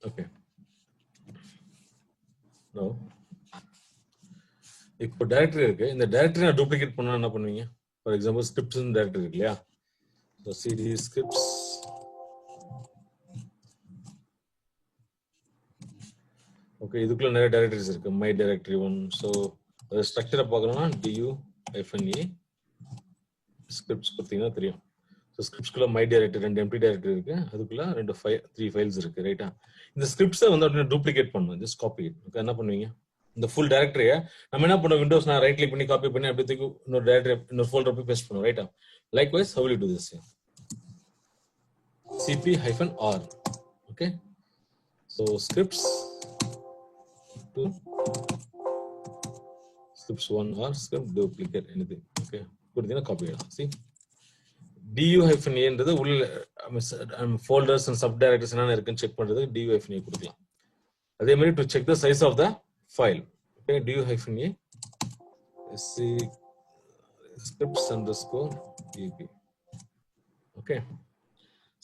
Okay. Now, இப்போ directory இருக்கு. இந்த டைரக்டரி நான் டூப்ளிகேட் பண்ணா என்ன பண்ணுவீங்க? ஃபார் எக்ஸாம்பிள் ஸ்கிரிப்ட்ஸ் டைரக்டரி இருக்கு இல்லையா? ஸோ சிடி ஸ்கிரிப்ட்ஸ் ஓகே, இதுக்குள்ள நிறைய டைரக்டரிஸ் இருக்கு. My directory one. ஸோ அதை ஸ்ட்ரக்சரை பார்க்கணும்னா DU-A ஸ்கிரிப்ட்ஸ் பார்த்தீங்கன்னா தெரியும். ஸோ ஸ்கிரிப்ட்ஸ்குள்ள மை டைரக்டரி 2 எம்டி டைரக்டரி இருக்கு. அதுக்குள்ள 3 ஃபைல்ஸ் இருக்கு. ரைட்டா? இந்த ஸ்கிரிப்ட்ஸை வந்து அப்படியே டூப்ளிகேட் பண்ணணும். Just copy it. ஓகே, என்ன பண்ணுவீங்க? இந்த ஃபுல் டைரக்டரியை நம்ம என்ன பண்ணுவோம்? விண்டோஸ் நான் ரைட் கிளிக் பண்ணி காப்பி பண்ணி அப்படியே தூக்கி இன்னொரு டைரக்டரி இன்னொரு ஃபோல்டர் போய் பேஸ்ட் பண்ணுவோம். ரைட்டா? Likewise how will you do this? cp-r. Okay, so scripts 2 scripts 1 or script duplicate anything. Okay, கொடுத்தீங்கன்னா காப்பி ஆயிடும். see du-a என்றது உள்ள ஃபோல்டர்ஸ் அண்ட் சப் டைரக்டரிஸ் என்னென்ன இருக்குன்னு செக் பண்றதுக்கு du-a கொடுக்கலாம். அதே மாதிரி to check the size of the file. Okay, du-a scripts underscore dp. Okay,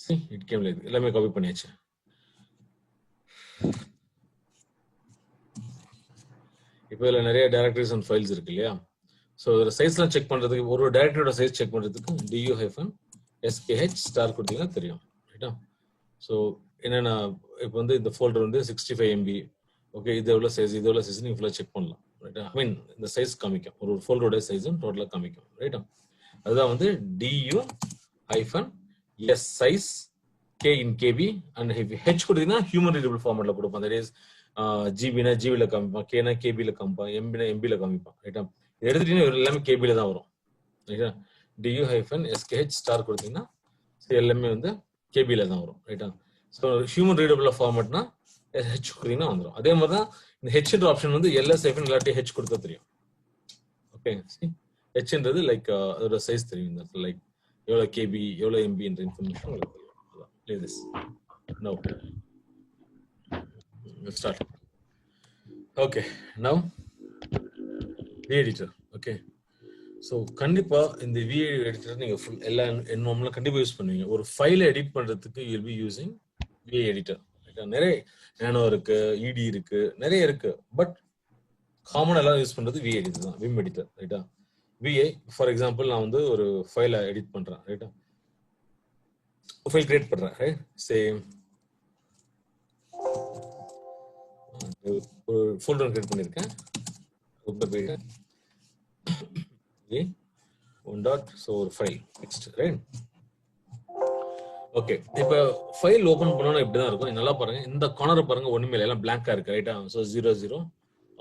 see it came like எல்லாமே காப்பி பண்ணியாச்சு. இப்போ இதுல நிறைய டைரக்டரிஸ் அண்ட் ஃபைல்ஸ் இருக்கு இல்லையா? ஸோ இதில் சைஸ்லாம் செக் பண்ணுறதுக்கு ஒரு டைரக்டரியோட சைஸ் செக் பண்ணுறதுக்கு du-sh கொடுத்தீங்கன்னா தெரியும். ரைட்டா? ஸோ என்னென்னா இப்போ வந்து இந்த ஃபோல்டர் வந்து 65 MB. ஓகே, இது எவ்வளோ சைஸ், இது எவ்வளோ சைஸ் நீங்கள் ஃபுல்லாக செக் பண்ணலாம். ரைட்டா? ஐ மீன் இந்த சைஸ் காமிக்கும், ஒரு ஃபோல்டரோட சைஸும் டோட்டலாக காமிக்கும். ரைட்டா? அதுதான் வந்து du-s size k in kb and h கொடுத்தீங்கன்னா ஹியூமன் ரீடபிள் ஃபார்மேட்டில் கொடுப்போம். தட் இஸ் ஜிபினா ஜிபியில் காமிப்பான், கேனா கேபியில் காமிப்பான், எம்பினா எம்பியில் காமிப்பான். ரைட்டா? எடுத்துட்டீங்கன்னா எல்லாமே கேபியில் தான் வரும். ரைட்டா? du-sh கொடுத்தீங்கன்னா எல்லாமே வந்து கேபியில் தான் வரும். ரைட்டா? ஸோ ஹியூமன் ரீடபிள் ஃபார்மேட்னா ஹெச் கொடுத்தீங்கன்னா வந்துடும். அதே மாதிரி தான் இந்த ஹெச்ன்ற ஆப்ஷன் வந்து LS இல்லாட்டி ஹெச் கொடுத்தா தெரியும். ஓகே, ஹெச்ன்றது லைக் அதோட சைஸ் தெரியும். லைக் எவ்வளோ கேபி எவ்வளோ எம்பின்ற இன்ஃபர்மேஷன் தெரியும். Now let's start. Okay, now V-editor. Okay, so கண்டிப்பாக இந்த V-editor எடிட்டர் நீங்கள் ஃபுல் எல்லா என்வரன்மெண்ட்லாம் கண்டிப்பாக யூஸ் பண்ணுவீங்க. ஒரு ஃபைலை எடிட் பண்ணுறதுக்கு யூல் பி யூஸிங் V-editor. நிறைய நேனோ இருக்கு, இடி இருக்கு, நிறைய இருக்கு. பட் காமனாக எல்லாரும் யூஸ் பண்ணுறது V-editor தான், விம் எடிட்டர். ரைட்டா? VI ஃபார் எக்ஸாம்பிள் நான் வந்து ஒரு ஃபைலை எடிட் பண்ணுறேன். ரைட்டா? ஃபைல் கிரியேட் பண்ணுறேன். ரைட்? சேம் ஒரு ஃபோல்டர் கிரியேட் பண்ணியிருக்கேன். ஒரு ஃபைல் நெக்ஸ்ட். ரைட்? ஓகே, இப்போ ஃபைல் ஓப்பன் பண்ணோன்னா இப்படி தான் இருக்கும். நல்லா பாருங்க, இந்த கார்னர் பாருங்க, ஒன்றுமே இல்லை, எல்லாம் பிளாங்காக இருக்கு. ரைட்டா? ஸோ 0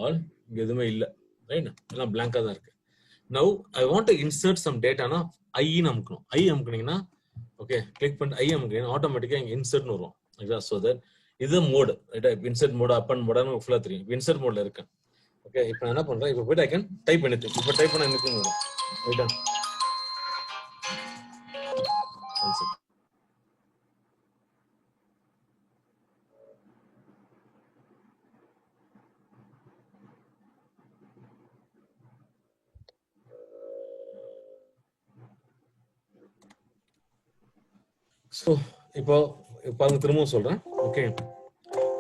ஆல் இங்கே எதுவுமே இல்லை. ரைட்? எல்லாம் பிளாங்காக தான் இருக்கு. Now I want to insert some டேட்டானா ஐன்னு அமுக்கணும். ஐ அமுக்குனீங்கன்னா ஓகே, கிளிக் பண்ணி ஐ அமுக்குனீங்கன்னா ஆட்டோமேட்டிக்காக இங்கே இன்சர்ட்னு வரும். ரைட்டா? ஸோ தட் இது மோடு. ரைட்டா? இப்போ இன்சர்ட் மோடு அப் அண்ட் மோடான்னு ஃபுல்லாக தெரியும். இப்போ இன்சர்ட் மோடில் இருக்கேன். ஓகே, இப்போ நான் என்ன பண்ணுறேன், இப்போ போய்ட்டு ஐ கேன் டைப் பண்ணிட்டு இப்போ டைப் பண்ண எனக்கு வரும். ரைட்டா? ஸோ இப்போ பாருங்க, திரும்பவும் சொல்கிறேன். ஓகே,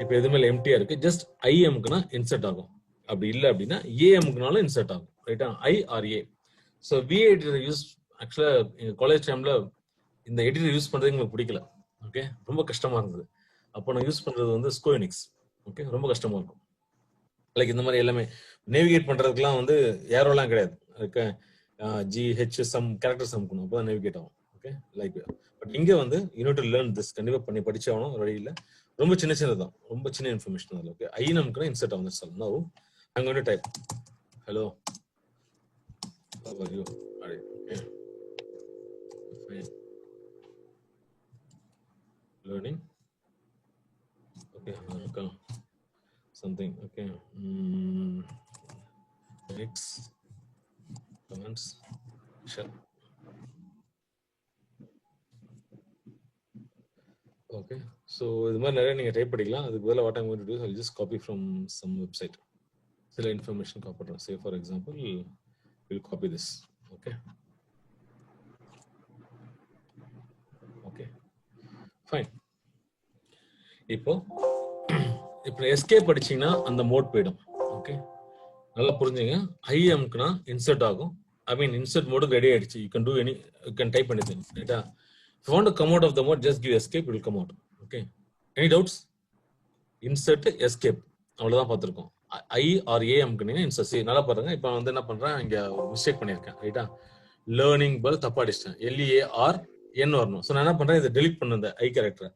இப்போ எதுவுமே எம்டியா இருக்கு. ஜஸ்ட் ஐ எம்க்குனா இன்சர்ட் ஆகும். அப்படி இல்லை அப்படின்னா ஏஎம்க்குனாலும் இன்சர்ட் ஆகும். ரைட்டா? I R A. So V-editor use ஆக்சுவலாக எங்கள் காலேஜ் டைமில் இந்த எடிட்டர் யூஸ் பண்ணுறதுக்கு எனக்கு பிடிக்கல. ஓகே, ரொம்ப கஷ்டமாக இருந்தது. அப்போ நான் யூஸ் பண்ணுறது வந்து ஸ்கோயினிக்ஸ். ஓகே, ரொம்ப கஷ்டமாக இருக்கும். லைக் இந்த மாதிரி எல்லாமே நேவிகேட் பண்ணுறதுக்குலாம் வந்து ஏரோலாம் கிடையாது. அதுக்கு GH சம் கேரக்டர் சம்க்கணும், அப்போ தான் நேவிகேட் ஆகும். ஓகே, லைக் பட் இங்கே வந்து யூனிட் டு லேர்ன் திஸ், கண்டிப்பாக பண்ணி படிச்சாகணும். வழி இல்லை, ரொம்ப சின்ன சின்னதான், ரொம்ப சின்ன இன்ஃபர்மேஷன் அதில். ஓகே, ஐ நமக்கு இன்சர்ட் ஆகும். Sir no I'm going to type hello, how are you? Okay, fine, learning. Okay, something. Okay, next comments share. Okay, so இது மாதிரி நிறைய நீங்கள் டைப் படிக்கலாம். அதுக்கு பதிலாக what I'm going to do is I'll just copy from some website. சில information copy பண்ணுறேன். Say for example, we'll copy this. Okay, okay, fine. இப்போ இப்போ எஸ்கேப் அடிச்சீங்கன்னா அந்த மோட் போயிடும். ஓகே, நல்லா புரிஞ்சுங்க. ஐஎம்க்குனா இன்சர்ட் ஆகும். I mean, insert mode ready ஆயிடுச்சு. You can do any, you can type anything. Right? If you want to come out of the mode, just give escape, it will come out. Okay. Any doubts? Insert escape. அவ்வளவுதான் பார்த்திருக்கோம். I or A அமுக்குனீங்க insert. சரி, நல்லா பாருங்க. இப்போ வந்து என்ன பண்றேன், இங்க மிஸ்டேக் பண்ணியிருக்கேன். ரைட்டா? லேர்னிங் பல் தப்பா அடிச்சிட்டேன். LEARN வரணும். ஸோ நான் என்ன பண்றேன், இதை டெலிட் பண்ண இந்த ஐ கேரக்டர்.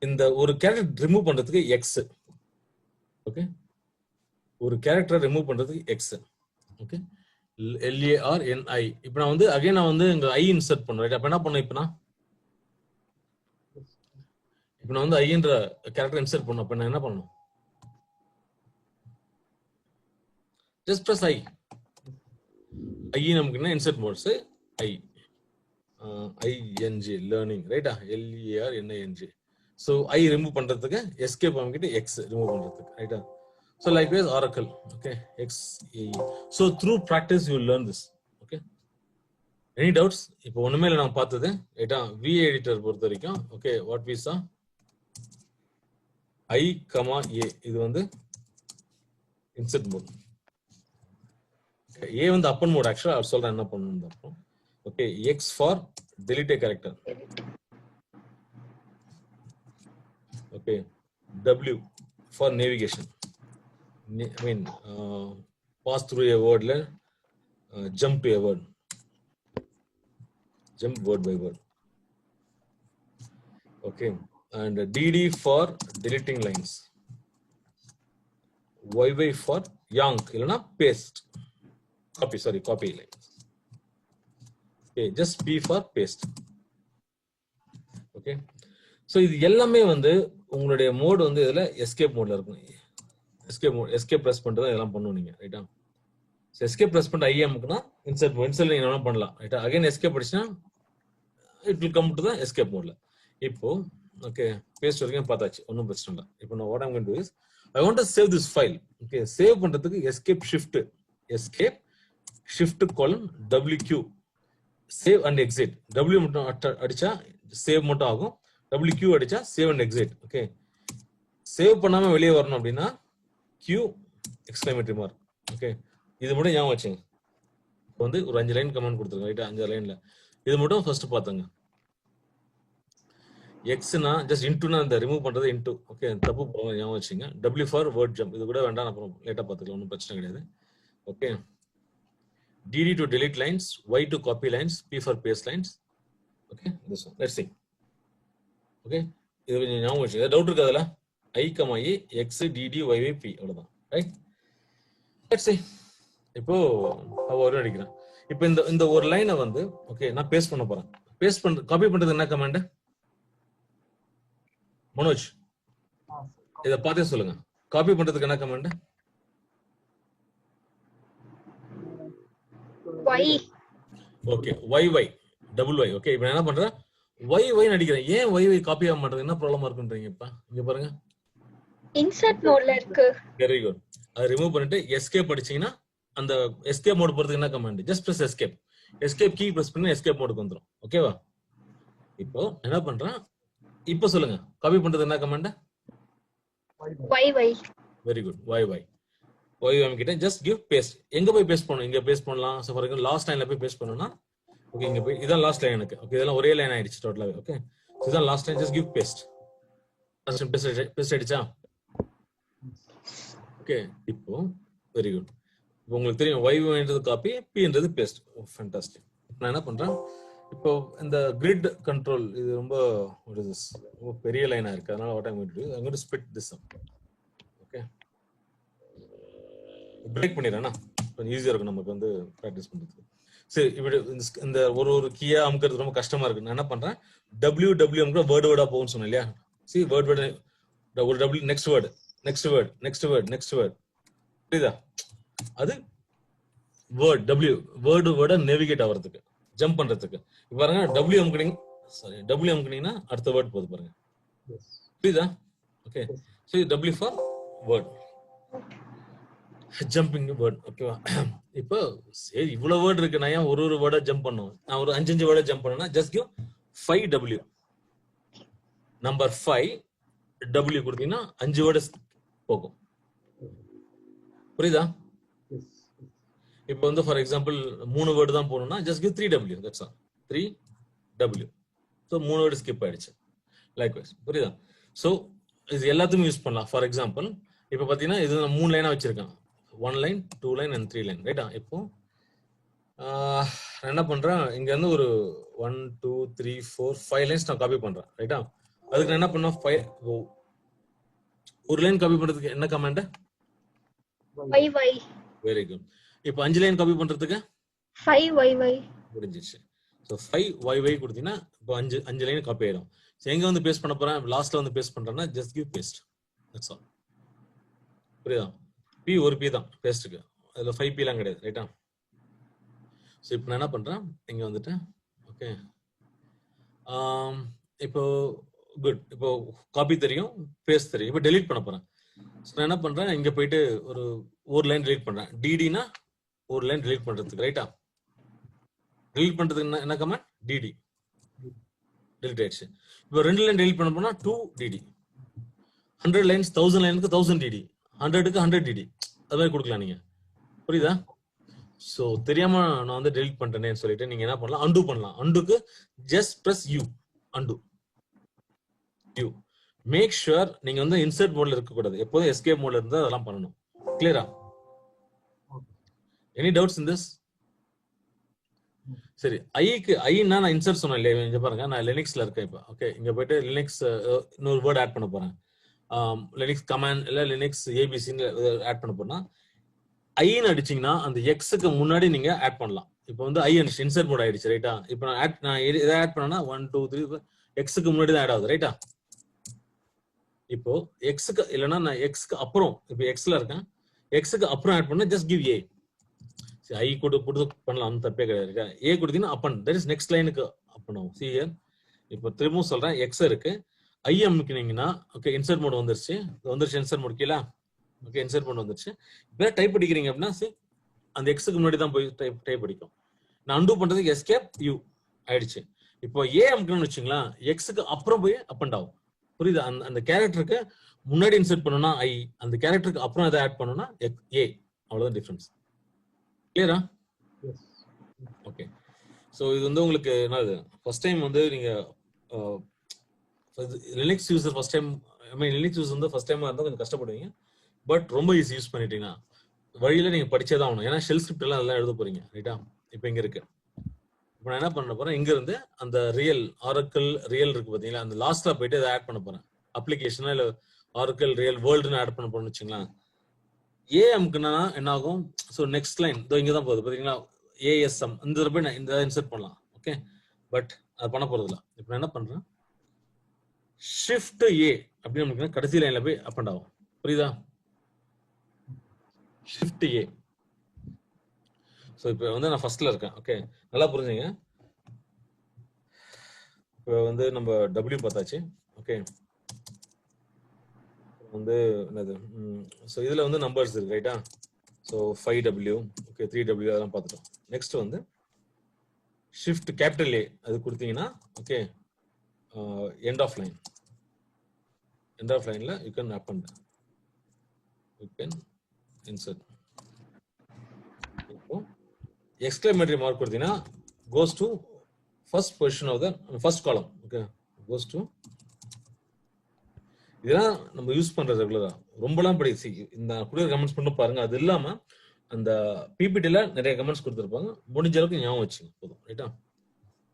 இந்த ஒரு கேரக்டர் ரிமூவ் பண்றதுக்கு எக்ஸ். ஓகே, ஒரு கேரக்டர் ரிமூவ் பண்றதுக்கு எக்ஸ். Okay, LARNI. இப்போ நான் வந்து அகைன் நான் வந்து இங்க ஐ இன்சர்ட் பண்ணுறேன். ரைட்? அப்போ என்ன பண்ணேன், இப்போ நான் வந்து ஐன்ற கேரக்டர் இன்சர்ட் பண்ணேன். அப்போ நான் என்ன பண்ணணும், ஜஸ்ட் பிரஸ் ஐ. ஐ நமக்கு என்ன இன்சர்ட் மோட்ஸ் ING லேர்னிங். ரைட்டா? LEARNING. ஸோ ஐ ரிமூவ் பண்றதுக்கு எஸ்கேப் அமைக்கிட்டு எக்ஸ் ரிமூவ் பண்றதுக்கு. ரைட்டா? So likewise Oracle, okay, XAE. So through practice you will learn this. Okay. Any doubts? இப்போ ஒண்ணுமே இல்ல, நான் பார்த்தது ஏட்டா V editor பொறுத்த வரைக்கும். Okay, what we saw I, A. இது வந்து insert mode. Okay, A வந்து upper mode. Actually நான் சொல்றேன் என்ன பண்ணனும் அப்புறம். Okay, X for delete a character. Okay, W for navigation. I mean, pass through a word, jump to a word, jump word by word. Okay, and DD for deleting lines, YY for yank, illana paste, copy lines. Okay, just P for paste. Okay, so இது எல்லாமே வந்து உங்களுடைய mode வந்து இதுல escape மோட்ல இருக்கும். Escape press பண்றது இதெல்லாம் பண்ணுவீங்க. நீங்க ரைட்டா? சோ எஸ்கேப் பிரஸ் பண்ண ஐஎம்க்குனா இன்சர்ட் நீங்க என்ன பண்ணலாம். ரைட்டா? அகைன் எஸ்கேப் அடிச்சா it will come to the escape மோட்ல. இப்போ ஓகே, பேஸ்ட் வரைக்கும் பார்த்தாச்சு, ஒன்றும் பிரச்சனை இல்லை. இப்போ நான் what I am going to do is I want to save this file. Okay, save பண்றதுக்கு escape shift colon WQ, save and exit. W மட்டும் அடிச்சா சேவ் மட்டும் ஆகும், WQ அடிச்சா save and exit. Okay, save பண்ணாம வெளியே வரணும் அப்படின்னா Q எக்ஸ்க்ளமேட்டரி மார்க். ஓகே, இது மட்டும் ஞாபகம் வச்சுங்க. இப்போ வந்து ஒரு 5 லைன் கமெண்ட் கொடுத்துருங்க. ரைட்டா? 5 லைன்ல இது மட்டும் ஃபர்ஸ்ட் பார்த்துங்க. எக்ஸ்னா ஜஸ்ட் இன்டுனா இந்த ரிமூவ் பண்றது இன்டு. ஓகே, தப்பு போங்க, ஞாபகம் வச்சுங்க. W for word jump. இது கூட வேண்டாம், அப்புறம் லேட்டா பார்த்துக்கலாம், ஒன்றும் பிரச்சனை கிடையாது. Okay, DD to delete lines, Y to copy lines, P for paste lines. Okay, this one. Let's see. Okay, இது கொஞ்சம் ஞாபகம் வச்சுங்க. டவுட் இருக்கு அதுல? I, A, X, DD, YY, P. அவ்வளவுதான். ரைட்? Let's see. இப்போ ஒரு அடிக்கிறேன். இப்போ இந்த ஒரு லைனை வந்து ஓகே நான் பேஸ்ட் பண்ண போறேன். பேஸ்ட் பண்ற காப்பி பண்றது என்ன கமாண்ட்? மனோஜ் இத பார்த்தே சொல்லுங்க. காப்பி பண்றதுக்கு என்ன command? Y. Okay, YY double Y. Okay, இப்போ நான் என்ன பண்றேன், YY அடிக்கிறேன். ஏன் YY காப்பி ஆக மாட்டேங்குது, என்ன ப்ராப்ளமா இருக்குன்றீங்க? இப்ப இங்க பாருங்க, இன்சர்ட் மோட்ல இருக்கு. Very good. அதை ரிமூவ் பண்ணிட்டு எஸ்கேப் அடிச்சீங்கன்னா அந்த எஸ்கேப் மோட் போறதுக்கு என்ன command? Just press escape key press பண்ணி எஸ்கேப் மோடுக்கு வந்துரும். ஓகேவா? இப்போ என்ன பண்றேன், இப்போ சொல்லுங்க, காப்பி பண்றது என்ன command? YY. Very good, YY கிட்ட ஜஸ்ட் கிவ் பேஸ்ட். எங்க போய் பேஸ்ட் பண்ணணும்? இங்க பேஸ்ட் பண்ணலாம். சோ ஃபார் எக்ஸாம்பிள் லாஸ்ட் லைன்ல போய் பேஸ்ட் பண்ணனும்னா ஓகே, இங்க போய் இதான் லாஸ்ட் லைன் எனக்கு. ஓகே, இதெல்லாம் ஒரே லைன் ஆயிடுச்சு டோட்டலாவே. ஓகே, இதான் last line, just give paste. Paste அடிச்சா ஓகே. இப்போ வெரி குட். இப்போ உங்களுக்கு தெரியும் YYன்றது காப்பி, Pன்றது பேஸ்ட். ஃபேண்டாஸ்டிக். நான் என்ன பண்றேன், இப்போ இந்த கிரிட் கண்ட்ரோல் இது ரொம்ப ரொம்ப பெரிய லைனா இருக்கு. அதனால what I am going to do, I am going to split this up. Okay, break பண்ணிடுறேன்னா கொஞ்சம் ஈஸியா இருக்கும் நமக்கு வந்து பிராக்டிஸ் பண்றதுக்கு. சரி, இப்படி இந்த ஒரு கீயா அமுக்கிறது ரொம்ப கஷ்டமா இருக்கு. நான் என்ன பண்றேன், WW அமுக்க வேர்டா போகும்னு சொன்னேன் இல்லையா? சி வேர்ட் ஒரு W, நெக்ஸ்ட் வேர்ட் புரியுதா? அது வேர்ட் வேர்டை நேவிகேட் ஆகிறதுக்கு, ஜம்ப் பண்றதுக்கு. இப்ப பாருங்க, W அமுக்குனீங்கன்னா அடுத்த வேர்ட் போகுது பாருங்க, புரியுதா? Okay, so W for word, jumping word. ஓகேவா? இப்போ சரி, இவ்வளவு வேர்ட் இருக்கு, நான் ஏன் ஒரு வேர்டா ஜம்ப் பண்ணும்? நான் ஒரு 5 வேர்டா ஜம்ப் பண்ணேன்னா just give 5W. Number 5 W கொடுத்தீங்கன்னா 5 வேர்டு போகும். புரியுதா? இப்போ வந்து ஃபார் எக்ஸாம்பிள் 3 வேர்டு தான் போகணும்னா just give 3W, that's all. 3W. So 3 word skip ஆயிடுச்சு. லைக்வைஸ். புரியுதா? ஸோ இது எல்லாத்துக்கும் யூஸ் பண்ணலாம். ஃபார் எக்ஸாம்பிள் இப்போ பார்த்தீங்கன்னா இது நான் 3 லைனா வச்சிருக்கேன். 1 லைன், 2 லைன் அண்ட் 3 லைன். ரைட்டா? இப்போ நான் என்ன பண்றேன், இங்க இருந்து ஒரு 1 2 3 4 5 லைன்ஸ் நான் காப்பி பண்றேன். ரைட்டா? அதுக்கு நான் என்ன பண்ணேன், ஒரு லைன் காப்பி பண்றதுக்கு என்ன கமாண்ட்? YY. Very good. இப்போ 5 லைன் காப்பி பண்றதுக்கு 5YY. முடிஞ்சிச்சு. ஸோ 5YY கொடுத்தீங்கன்னா இப்போ 5 லைன் காப்பி ஆயிடும். ஸோ எங்க வந்து பேஸ்ட் பண்ண போறேன், லாஸ்ட்ல வந்து பேஸ்ட் பண்றேன்னா just give paste. That's all. புரியுதா? P ஒரு P தான் பேஸ்ட்டுக்கு, அதுல 5P எல்லாம் கிடையாது. ரைட்டா? ஸோ இப்போ நான் என்ன பண்றேன், இங்க வந்துட்டு ஓகே. இப்போ குட். இப்போ காப்பி தெரியும், பேஸ்ட் தெரியும். இப்போ டெலீட் பண்ண போறேன். ஸோ நான் என்ன பண்றேன், இங்க போயிட்டு ஒரு லைன் டெலீட் பண்றேன். டிடினா ஒரு லைன் டெலீட் பண்றதுக்கு. ரைட்டா? டெலீட் பண்றதுக்கு என்ன கமாண்ட்? டிடி. டெலீட் ஆயிடுச்சு. இப்போ 2 லைன் டெலீட் பண்ண போனா 2DD. 100 லைன்ஸ் 1000 லைனுக்கு 1000DD, 100க்கு 100DD, அது மாதிரி கொடுக்கலாம் நீங்க. புரியுதா? ஸோ தெரியாம நான் வந்து டெலீட் பண்ணிட்டேன்னு சொல்லிட்டு நீங்க என்ன பண்ணலாம், அன்டூ பண்ணலாம். அன்டூக்கு just press U, undo U. Make sure நீங்க வந்து இன்சர்ட் மோட்ல இருக்க கூடாது, எப்போதும் எஸ்கேப் மோட்ல இருந்தா அதெல்லாம் பண்ணணும். கிளியரா? Any doubts in this? சரி, ஐனா நான் இன்சர்ட் சொன்னேன் இல்லையா? இங்க பாருங்க, நான் லினக்ஸ்ல இருக்கேன் இப்போ. ஓகே, இங்க போயிட்டு லினக்ஸ் இன்னொரு வேர்ட் ஆட் பண்ண போறேன். லினக்ஸ் கமாண்ட் இல்ல லினக்ஸ் ஏபிசின்னு ஆட் பண்ண போனா ஐன்னு அடிச்சீங்கன்னா அந்த எக்ஸுக்கு முன்னாடி நீங்க ஆட் பண்ணலாம். இப்போ வந்து ஐ இன்சர்ட் மோட் ஆயிடுச்சு. ரைட்டா? இப்போ நான் இதை ஆட் பண்ணனா 1 2 3 எக்ஸுக்கு முன்னாடி தான் ஆட் ஆகுது. ரைட்டா? இப்போ எக்ஸுக்கு இல்லைன்னா நான் எக்ஸ்க்கு அப்புறம், இப்போ எக்ஸ்ல இருக்கேன், எக்ஸுக்கு அப்புறம் ஆட் பண்ண ஜஸ்ட் கிவ் ஏ. ஐ கொடுத்து பண்ணலாம், அந்த தப்பே கிடையாது. ஏ கொடுத்தீங்கன்னா அப்பன், தட் இஸ் நெக்ஸ்ட் லைனுக்கு அப் பண்ணுவோம். சி ஹியர், இப்போ திரும்பவும் சொல்றேன், எக்ஸ் இருக்கு, ஐ அமுக்கினீங்கன்னா ஓகே இன்சர்ட் மோட் வந்துருச்சு. இன்சர்ட் மோட் கீழே ஓகே இன்சர்ட் மோட் வந்துருச்சு. இப்போ டைப் அடிக்கிறீங்க அப்படின்னா அந்த எக்ஸுக்கு முன்னாடி தான் போய் டைப் அடிக்கும். நான் அன்டூ பண்றதுக்கு எஸ்கேப் யூ ஆயிடுச்சு. இப்போ ஏ அமுக்கணும்னு வச்சுங்களா, எக்ஸுக்கு அப்புறம் போய் அப் அண்ட் ஆகும். புரியுது? அந்த கேரக்டருக்கு முன்னாடி இன்சர்ட் பண்ணணும்னா ஐ, அந்த கேரக்டருக்கு அப்புறம் எதை ஆட் பண்ணணும்னா ஏ. அவ்வளவுதான் டிஃபரன்ஸ். கிளியரா? ஓகே. ஸோ இது வந்து உங்களுக்கு என்னது, ஃபர்ஸ்ட் டைம் வந்து நீங்க லினக்ஸ் யூசர் ஃபர்ஸ்ட் டைம், ஐ மீன் லினக்ஸ் யூஸ் வந்து ஃபர்ஸ்ட் டைமா இருந்தால் கொஞ்சம் கஷ்டப்படுவீங்க. பட் ரொம்ப ஈஸி யூஸ் பண்ணிட்டீங்கன்னா வழியில நீங்க படிச்சே தான் ஆகணும். ஏன்னா ஷெல் ஸ்கிரிப்ட் எல்லாம் அதெல்லாம் எழுத போறீங்க. ரைட்டா? இப்போ இங்க இருக்கு. இப்போ நான் என்ன பண்ண போறேன், இங்க இருந்து அந்த ரியல் ஆரக்கிள் ரியல் இருக்கு பாத்தீங்களா, அந்த லாஸ்ட்ல போயிட்டு அதை ஆட் பண்ண போறேன். அப்ளிகேஷனா இல்ல ஆரக்கிள் ரியல் வேர்ல்டுன்னு ஆட் பண்ண போறேன்னு வச்சுங்களேன். ஏ அமுக்குனா என்ன ஆகும், ஸோ நெக்ஸ்ட் லைன் இதோ இங்க தான் போகுது பாத்தீங்களா, ஏஎஸ்எம், இந்த போய் நான் இந்த இன்சர்ட் பண்ணலாம். ஓகே, பட் அது பண்ண போறது இல்லை. இப்போ நான் என்ன பண்றேன், ஷிஃப்ட் ஏ அப்படின்னு நமக்கு கடைசி லைன்ல போய் அப் அண்ட் ஆகும். புரியுதா? ஷிஃப்ட் ஏ. ஸோ இப்போ வந்து நான் ஃபர்ஸ்ட்ல இருக்கேன். ஓகே, நல்லா புரிஞ்சுங்க. இப்போ வந்து நம்ம டபிள்யூ பார்த்தாச்சு. ஓகே, வந்து என்னது, ஸோ இதுல வந்து நம்பர்ஸ் இருக்கு. ரைட்டா? ஸோ 5W, ஓகே 3W அதெல்லாம் பார்த்துட்டோம். நெக்ஸ்ட் வந்து ஷிஃப்ட் கேபிட்டல் ஏ அது கொடுத்தீங்கன்னா okay end of line. End of லைன்ல you can up and you can insert. இப்போ எக்ஸ்க்ளமேட்டரி மார்க் கொடுத்தீங்கன்னா goes to first position of the first column. Okay, goes to, இதெல்லாம் நம்ம யூஸ் பண்றது ரெகுலரா. ரொம்பலாம் படிச்சு இந்த குடிய கமெண்ட்ஸ் பண்ணி பாருங்க. அது இல்லாம அந்த பிபிடில நிறைய கமெண்ட்ஸ் கொடுத்துருப்பாங்க, முடிஞ்ச அளவுக்கு ஞாபகம் வச்சுங்க போதும். ரைட்டா?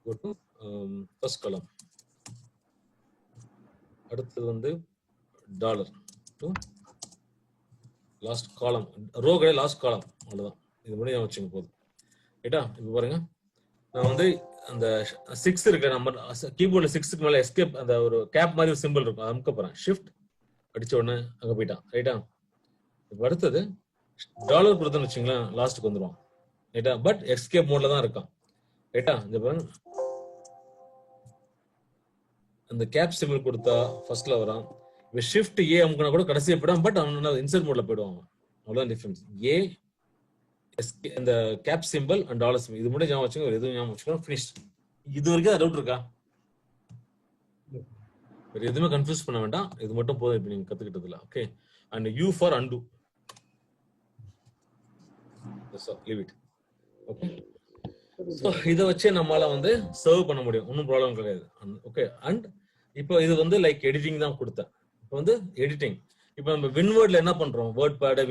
Go to first column. அடுத்தது வந்து dollar to last column, row கிடையாது லாஸ்ட் காலம், அவ்வளவுதான். இது மட்டும் ஞாபகம் வச்சுங்க போதும். ரைட்டா? இப்போ பாருங்க, நான் வந்து அந்த 6 இருக்கிற நம்பர் கீபோர்ட்ல 6க்கு மேல எஸ்கேப் அந்த ஒரு கேப் மாதிரி ஒரு சிம்பிள் இருக்கும், அமுக்க போறேன். ஷிஃப்ட் அடிச்ச உடனே அங்க போயிட்டான். ரைட்டா? இப்போ அடுத்தது டாலர் கொடுத்தோன்னு வச்சுங்களேன், லாஸ்ட்டுக்கு வந்துடும். ரைட்டா? பட் எஸ்கேப் மோட்ல தான் இருக்கான். ரைட்டா? இந்த பாருங்க, அந்த கேப் சிம்பிள் கொடுத்தா ஃபர்ஸ்ட்ல வரான். இப்போ ஷிஃப்ட் ஏ அமுக்கினா கூட கடைசியா போயிடும், பட் அவன் இன்சர்ட் மோட்ல போயிடுவாங்க. அவ்வளவுதான் டிஃபரன்ஸ். ஏ இந்த cap symbol and dollar symbol, இது மட்டும் ஞாபகம் வச்சுக்கோங்க. எதுவும் ஞாபகம் வச்சுக்கோங்க. ஃபினிஷ். இது வரைக்கும் டவுட் இருக்கா? வேற எதுவுமே கன்ஃபியூஸ் பண்ண வேண்டாம், இது மட்டும் போதும் இப்போ நீங்க கத்துக்கிட்டதுல. Okay, and you for undo, leave it. Okay, so இதை வச்சு நம்மளால வந்து சர்வ் பண்ண முடியும், ஒன்றும் ப்ராப்ளம் கிடையாது. ஓகே, அண்ட் இப்போ இது வந்து லைக் எடிட்டிங் தான் கொடுத்தேன். இப்போ வந்து எடிட்டிங், இப்போ நம்ம வின்வேர்ட்ல என்ன பண்றோம், word pad,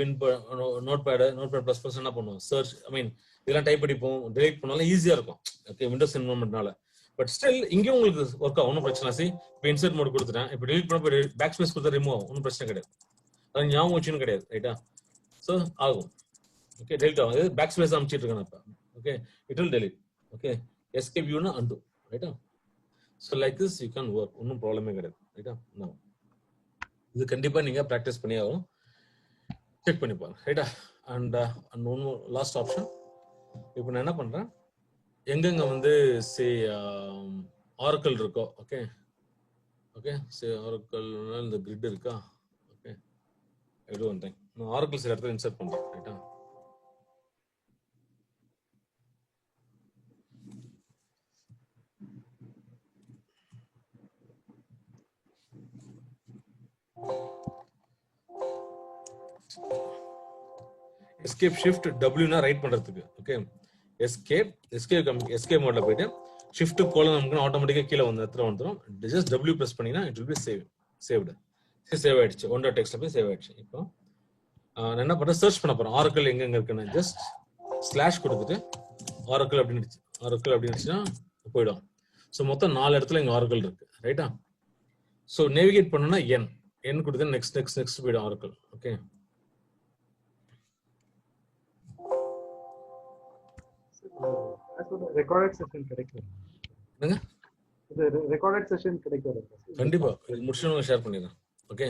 note pad plus plus என்ன பண்ணுவோம், சர்ச், ஐ மீன் இதெல்லாம் டைப் அடிப்போம், டெலிட் பண்ணாலும் ஈஸியா இருக்கும். ஓகே, விண்டோஸ் என்வரன்மெண்ட்னால. பட் ஸ்டில் இங்கேயும் உங்களுக்கு ஒர்க் ஆகும், ஒன்றும் பிரச்சனை. இப்போ இன்சர்ட் மோட் கொடுத்துட்டேன், இப்போ டெலிட் பண்ண பேக் ஸ்பேஸ் கொடுத்தா ரிமூவ் ஆகும், ஒன்றும் பிரச்சனை கிடையாது. அது ஞாபகம் வச்சுன்னு கிடையாது, ரைட்டா? ஸோ ஆகும். ஓகே, டெலிட் ஆகும். இது பேக் ஸ்பேஸ் அமைச்சிட்டு இருக்கேன் இப்போ. Okay, it will delete. Okay, escape யூனா அண்டு, ரைட்டா? So like this you can work, ஒன்றும் ப்ராப்ளமே கிடையாது, ரைட்டா? இது கண்டிப்பா நீங்க ப்ராக்டிஸ் பண்ணி ஆகும், செக் பண்ணி பாருங்க, ரைட்டா? அண்ட் ஒன்று லாஸ்ட் ஆப்ஷன். இப்போ நான் என்ன பண்றேன், எங்கெங்க வந்து சே ஆரக்கிள் இருக்கோ, ஓகே ஓகே, சே ஆரக்கிள் இந்த கிரிட் இருக்கா, ஓகே எப்படி வந்தேன், நான் ஆரக்கிள் சில இடத்துல இன்சர்ட் பண்றேன், ரைட்டா? எஸ்கேப் ஷிஃப்ட் டபிள்யூனா ரைட் பண்றதுக்கு. ஓகே, எஸ்கேப் மோட்ல போயிட்டு ஷிஃப்ட் கோலன் நமக்கு ஆட்டோமேட்டிக்கா கீழே வந்து இடத்துல வந்துடும். ஜஸ்ட் டபிள்யூ பிரஸ் பண்ணினா it will be saved. Save ஆயிடுச்சு, ஒன் டாட் டெக்ஸ்ட்ல போய் சேவ் ஆயிடுச்சு. இப்போ நான் என்ன பண்றேன், சர்ச் பண்ண போறேன் ஆரக்கிள் எங்க இருக்குன்னு. ஜஸ்ட் ஸ்லாஷ் கொடுத்துட்டு ஆரக்கிள் அப்படின்னுச்சுன்னா போயிடும். ஸோ மொத்தம் 4 இடத்துல இங்க ஆரக்கிள் இருக்கு, ரைட்டா? ஸோ நேவிகேட் பண்ணணும்னா என் கொடுத்து நெக்ஸ்ட் போயிடும் ஆரக்கிள். ஓகே, ரெக்கார்டட் செஷன் கிடைக்கும். என்னங்க? இது ரெக்கார்டட் செஷன் கிடைக்கும். கண்டிப்பா இது முடிச்சு ஷேர் பண்ணிடுறேன். ஓகே,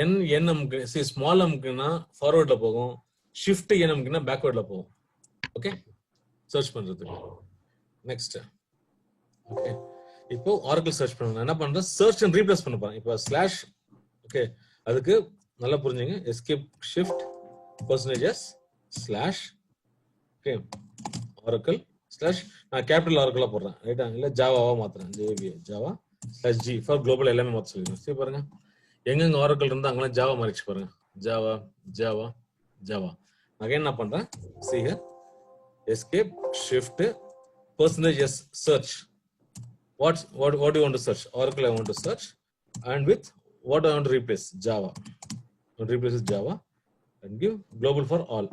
என் நமக்கு ஸ்மால் நமக்குன்னா ஃபார்வர்ட்ல போகும், ஷிஃப்ட் என் நமக்குன்னா பேக்வர்ட்ல போகும். ஓகே, சர்ச் பண்றதுக்கு. நெக்ஸ்ட், ஓகே, இப்போ ஆரக்கிள் சர்ச் பண்ணணும். என்ன பண்றேன், சர்ச் அண்ட் ரீப்ளேஸ் பண்ண போறேன். இப்போ ஸ்லாஷ், ஓகே, அதுக்கு நல்லா புரிஞ்சுங்க, escape shift percentages slash, okay, oracle slash, நான் கேபிட்டல் ஆரக்கிளா போடுறேன், ரைட்டா? இல்ல ஜாவாவா மாத்துறேன், Java slash G for global எல்லாமே மாத்த சொல்லிடுறேன். சரி பாருங்க, எங்கெங்க ஆரக்கிள் இருந்தா அங்கெல்லாம் ஜாவா மாறிச்சு பாருங்க. Java Java Java. நான் என்ன பண்றேன், see here, escape shift percentage s search. What do you want to search? Oracle I want to search, and with what I want to replace, Java. I want to replace with Java and give global for all,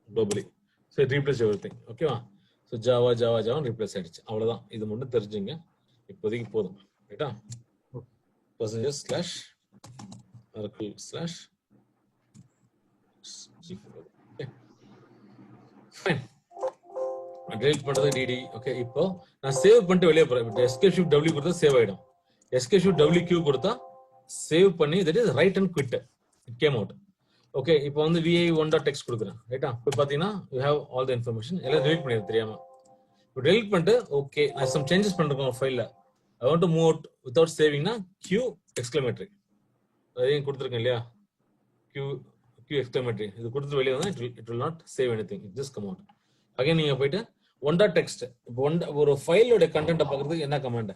globally. So it replace everything. Okay va? So Java replace ஆயிடுச்சு. அவ்வளவுதான், இது மட்டும் தெரிஞ்சுங்க, இப்போதைக்கு போதும், ரைட்டா? percentage slash Oracle slash okay, fine. Delete பண்றது DD. Okay, இப்போ நான் சேவ் பண்ணிட்டு வெளியே போறேன். எஸ்கேப் ஷிஃப்ட் டபிள்யூ கொடுத்தா சேவ் ஆயிடும். எஸ்கேப் ஷிஃப்ட் டபிள்யூ கியூ கொடுத்தா சேவ் பண்ணி, that is right and quit, it came out. Okay, இப்போ வந்து vi one.txt கொடுக்குறேன், ரைட்டா? இப்போ பாத்தீங்கன்னா you have all the information. எல்லாம் டெலிட் பண்ணிடுது தெரியாம. இப்போ டெலிட் பண்ணிட்டு ஓகே, நான் சம் சேஞ்சஸ் பண்ணிருக்கேன் ஃபைல்ல, I want to move out without சேவிங்னா கியூ எக்ஸ்க்ளமேட்டரி அதையும் கொடுத்துருக்கேன் இல்லையா? கியூ எக்ஸ்க்ளமேட்டரி இது கொடுத்துட்டு வெளியே வந்தா it will not save anything, it just come out. Again நீங்க போயிட்டு one.txt, இப்போ ஒரு ஃபைலோட கண்டென்ட்டை பார்க்கறதுக்கு என்ன கமாண்ட்,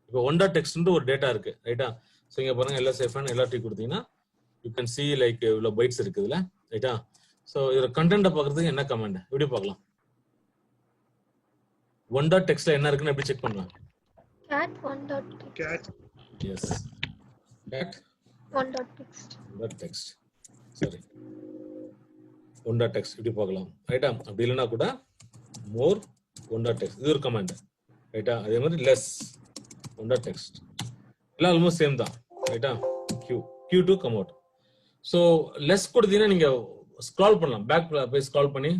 இப்போ one.txt ஒரு டேட்டா இருக்கு, ரைட்டா? ஸோ இங்க பாருங்க, LSFN LRT கொடுத்தீங்கன்னா யூ கேன் சி லைக் இவ்வளோ பைட்ஸ் இருக்குதுல, ரைட்டா? ஸோ இதோட கண்டென்ட்டை பார்க்கறதுக்கு என்ன கமாண்ட் எப்படி பார்க்கலாம், one.txt என்ன இருக்குன்னு எப்படி செக் பண்ணலாம்? cat one.txt. Yes, cat one.txt. சரி, one.txt இப்படி பார்க்கலாம், ரைட்டா? அப்படி இல்லைன்னா கூட more one.txt, இது ஒரு கமாண்ட், ரைட்டா? அதே மாதிரி less one.txt, எல்லாம் ஆல்மோஸ்ட் சேம் தான், ரைட்டா? q2 come out. So less கொடுத்தீங்கன்னா நீங்க ஸ்க்ரால் பண்ணலாம், பேக் போய் ஸ்க்ரால் பண்ணி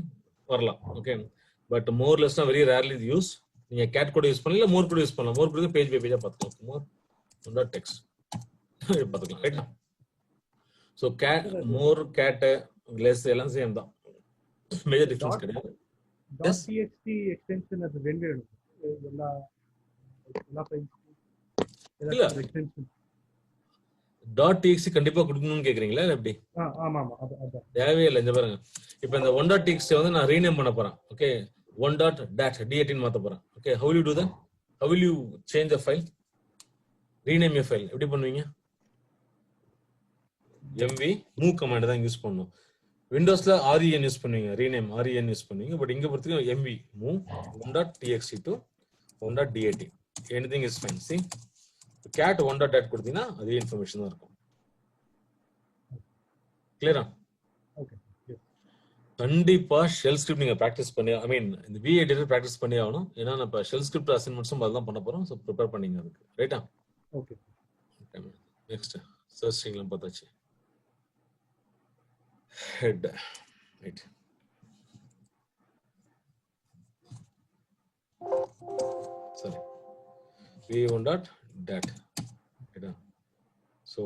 வரலாம். ஓகே, பட் மோர் லெஸ்னா வெரி ரேர்லி யூஸ். நீங்க கேட் கூட யூஸ் பண்ணல, மோர் கூட யூஸ் பண்ணலாம். மோர் கூட பேஜ் பை பேஜா பார்த்துக்கலாம். மோர் one.txt பார்த்துக்கலாம், ரைட்டா? ஸோ கேட், மோர், கேட், லெஸ் எல்லாம் சேம் தான், மேஜர் டிஃபரன்ஸ் கிடையாது. .txt எக்ஸ்டென்ஷன் அது ரெண்டு எல்லா இல்ல .txt கண்டிப்பா கொடுக்கணும்னு கேக்குறீங்களா எப்படி? ஆமா ஆமா, அதான் தேவையே இல்லை. இந்த பாருங்க, இப்போ இந்த one.txt வந்து நான் ரீநேம் பண்ண போறேன். ஓகே, one.dat D18 மாத்த போறேன். Okay, how will you do that? How will you change the file? Rename you file எப்படி பண்ணுவீங்க? mv move command தான் யூஸ் பண்ணணும். விண்டோஸ்ல ren யூஸ் பண்ணுவீங்க, ரீநேம் ren யூஸ் பண்ணுவீங்க. பட் இங்க பொறுத்தவரைக்கும் mv move one.txt to one.dat anything is fine. see cat one.dat கொடுத்தீங்கன்னா அதே இன்ஃபர்மேஷன் தான் இருக்கும். கிளியரா? ஓகே. கண்டிப்பா ஷெல் ஸ்கிரிப்ட் நீங்க பிராக்டிஸ் பண்ணி ஐ மீன் இந்த வி எடிட்டர் பிராக்டிஸ் பண்ணி ஆகணும். ஏன்னா நம்ம ஷெல் ஸ்கிரிப்ட் அசைன்மெண்ட்ஸும் அதெல்லாம் பண்ண போறோம். ஸோ ப்ரிப்பேர் பண்ணிங்க அதுக்கு. ரைட்டா? ஓகே. நெக்ஸ்ட் சர்ச் ஸ்ட்ரிங்லாம் பார்த்தாச்சு. Head right. சரி v1.dat ரைட்டா? ஸோ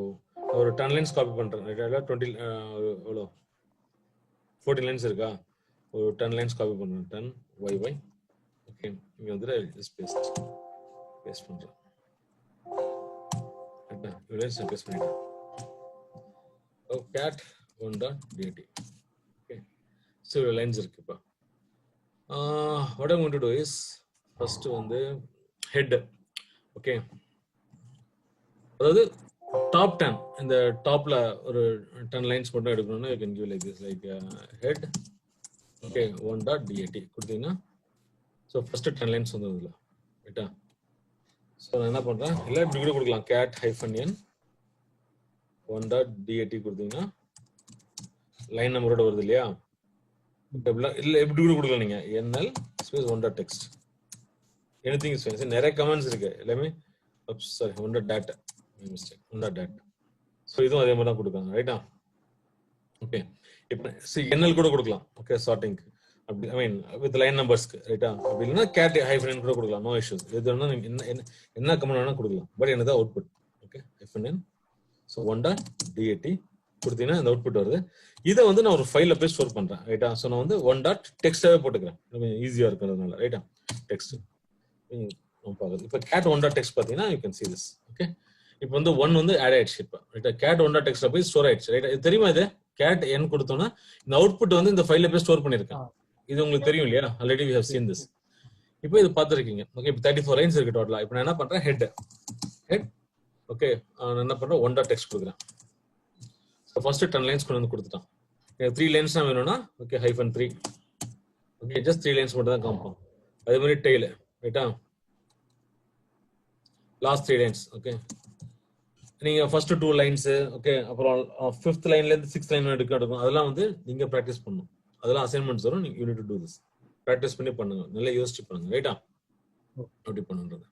ஒரு 10 லைன்ஸ் காப்பி பண்றேன். ரைட்டா? 20 எவ்வளோ 14 லைன்ஸ் இருக்கா? ஒரு 10 லைன்ஸ் காப்பி பண்றேன். 10 yy ஓகே. இங்க வந்து ஜஸ்ட் பேஸ்ட் பண்றேன். ரைட்டா? லைன்ஸ் பேஸ்ட் பண்ணிட்டேன். ஓ cat one.dat okay. So lines இருக்கு. இப்போ what I'm going to do is first வந்து head ஓகே. அதாவது டாப் 10 இந்த டாப்ல ஒரு 10 லைன்ஸ் மட்டும் எடுக்கணும்னா you can give like this like head okay 1.dat கொடுத்தீங்கன்னா ஸோ ஃபர்ஸ்ட் 10 லைன்ஸ் வந்து இதுல ரைட்டா? ஸோ நான் என்ன பண்றேன், இல்லை இப்படி கூட கொடுக்கலாம் cat -n 1.dat கொடுத்தீங்கன்னா லைன் நம்பரோட வருது இல்லையா? இல்லை எப்படி கூட கொடுக்கலாம் நீங்க nl space 1.text anything is fine. நிறைய கமெண்ட்ஸ் இருக்கு எல்லாமே. Sorry 1.dat mistake 1.dat. So இதுவும் அதே மாதிரி தான் கொடுக்காங்க. ரைட்டா? ஓகே. இப்போ nl கூட கொடுக்கலாம். ஓகே சார்ட்டிங் அப்படி ஐ மீன் வித் லைன் நம்பர்ஸ்க்கு. ரைட்டா? அப்படி இல்லைன்னா கேட் -n கூட கொடுக்கலாம். No issues. எது வேணா நீங்க என்ன கமெண்ட் வேணா கொடுக்கலாம். பட் எனக்கு தான் output. Okay -n so 1.dat கொடுத்தீங்கன்னா இந்த அவுட்புட் வருது. இதை வந்து நான் ஒரு ஃபைல்ல போய் ஸ்டோர் பண்றேன். ரைட்டா? ஸோ நான் வந்து 1.textவே போட்டுக்கிறேன். ஈஸியா இருக்கிறதுனால. ரைட்டா? டெக்ஸ்ட் இப்போ cat 1.text பார்த்தீங்கன்னா you can see this. Okay. இப்போ வந்து 1 வந்து ஆட் ஆயிடுச்சு. இப்போ ரைட்டா? cat 1.textல போய் ஸ்டோர் ஆயிடுச்சு. ரைட்டா? இது தெரியுமா? இது cat n கொடுத்தோம்னா இந்த அவுட்புட் வந்து இந்த ஃபைல்ல போய் ஸ்டோர் பண்ணிருக்கேன். இது உங்களுக்கு தெரியும் இல்லையா? Already we have seen this. இப்போ இது பார்த்துருக்கீங்க. ஓகே. இப்போ 34 லைன்ஸ் இருக்கு டோட்டலா. இப்போ நான் என்ன பண்றேன், ஹெட் ஓகே. நான் என்ன பண்றேன், 1.text கொடுக்குறேன். ஸோ ஃபர்ஸ்ட் 10 லைன்ஸ் கொண்டு வந்து கொடுத்துட்டான். 3 லைன்ஸ் தான் வேணும்னா ஓகே -3 ஓகே. ஜஸ்ட் 3 லைன்ஸ் மட்டும் தான் காமிப்போம். அதே மாதிரி டெய்ல் ரைட்டா? Last 3 lines okay. நீங்க ஃபர்ஸ்ட் 2 லைன்ஸ் ஓகே. அப்புறம் 5th லைன்ல இருந்து 6th லைன் எடுக்கும். அதெல்லாம் வந்து நீங்க ப்ராக்டிஸ் பண்ணணும். அதெல்லாம் அசைன்மெண்ட்ஸ் வரும். You need to to this. Practice பண்ணி பண்ணுங்க. நல்லா யோசிச்சு பண்ணுங்க. ரைட்டா? அப்படி பண்ணுறது.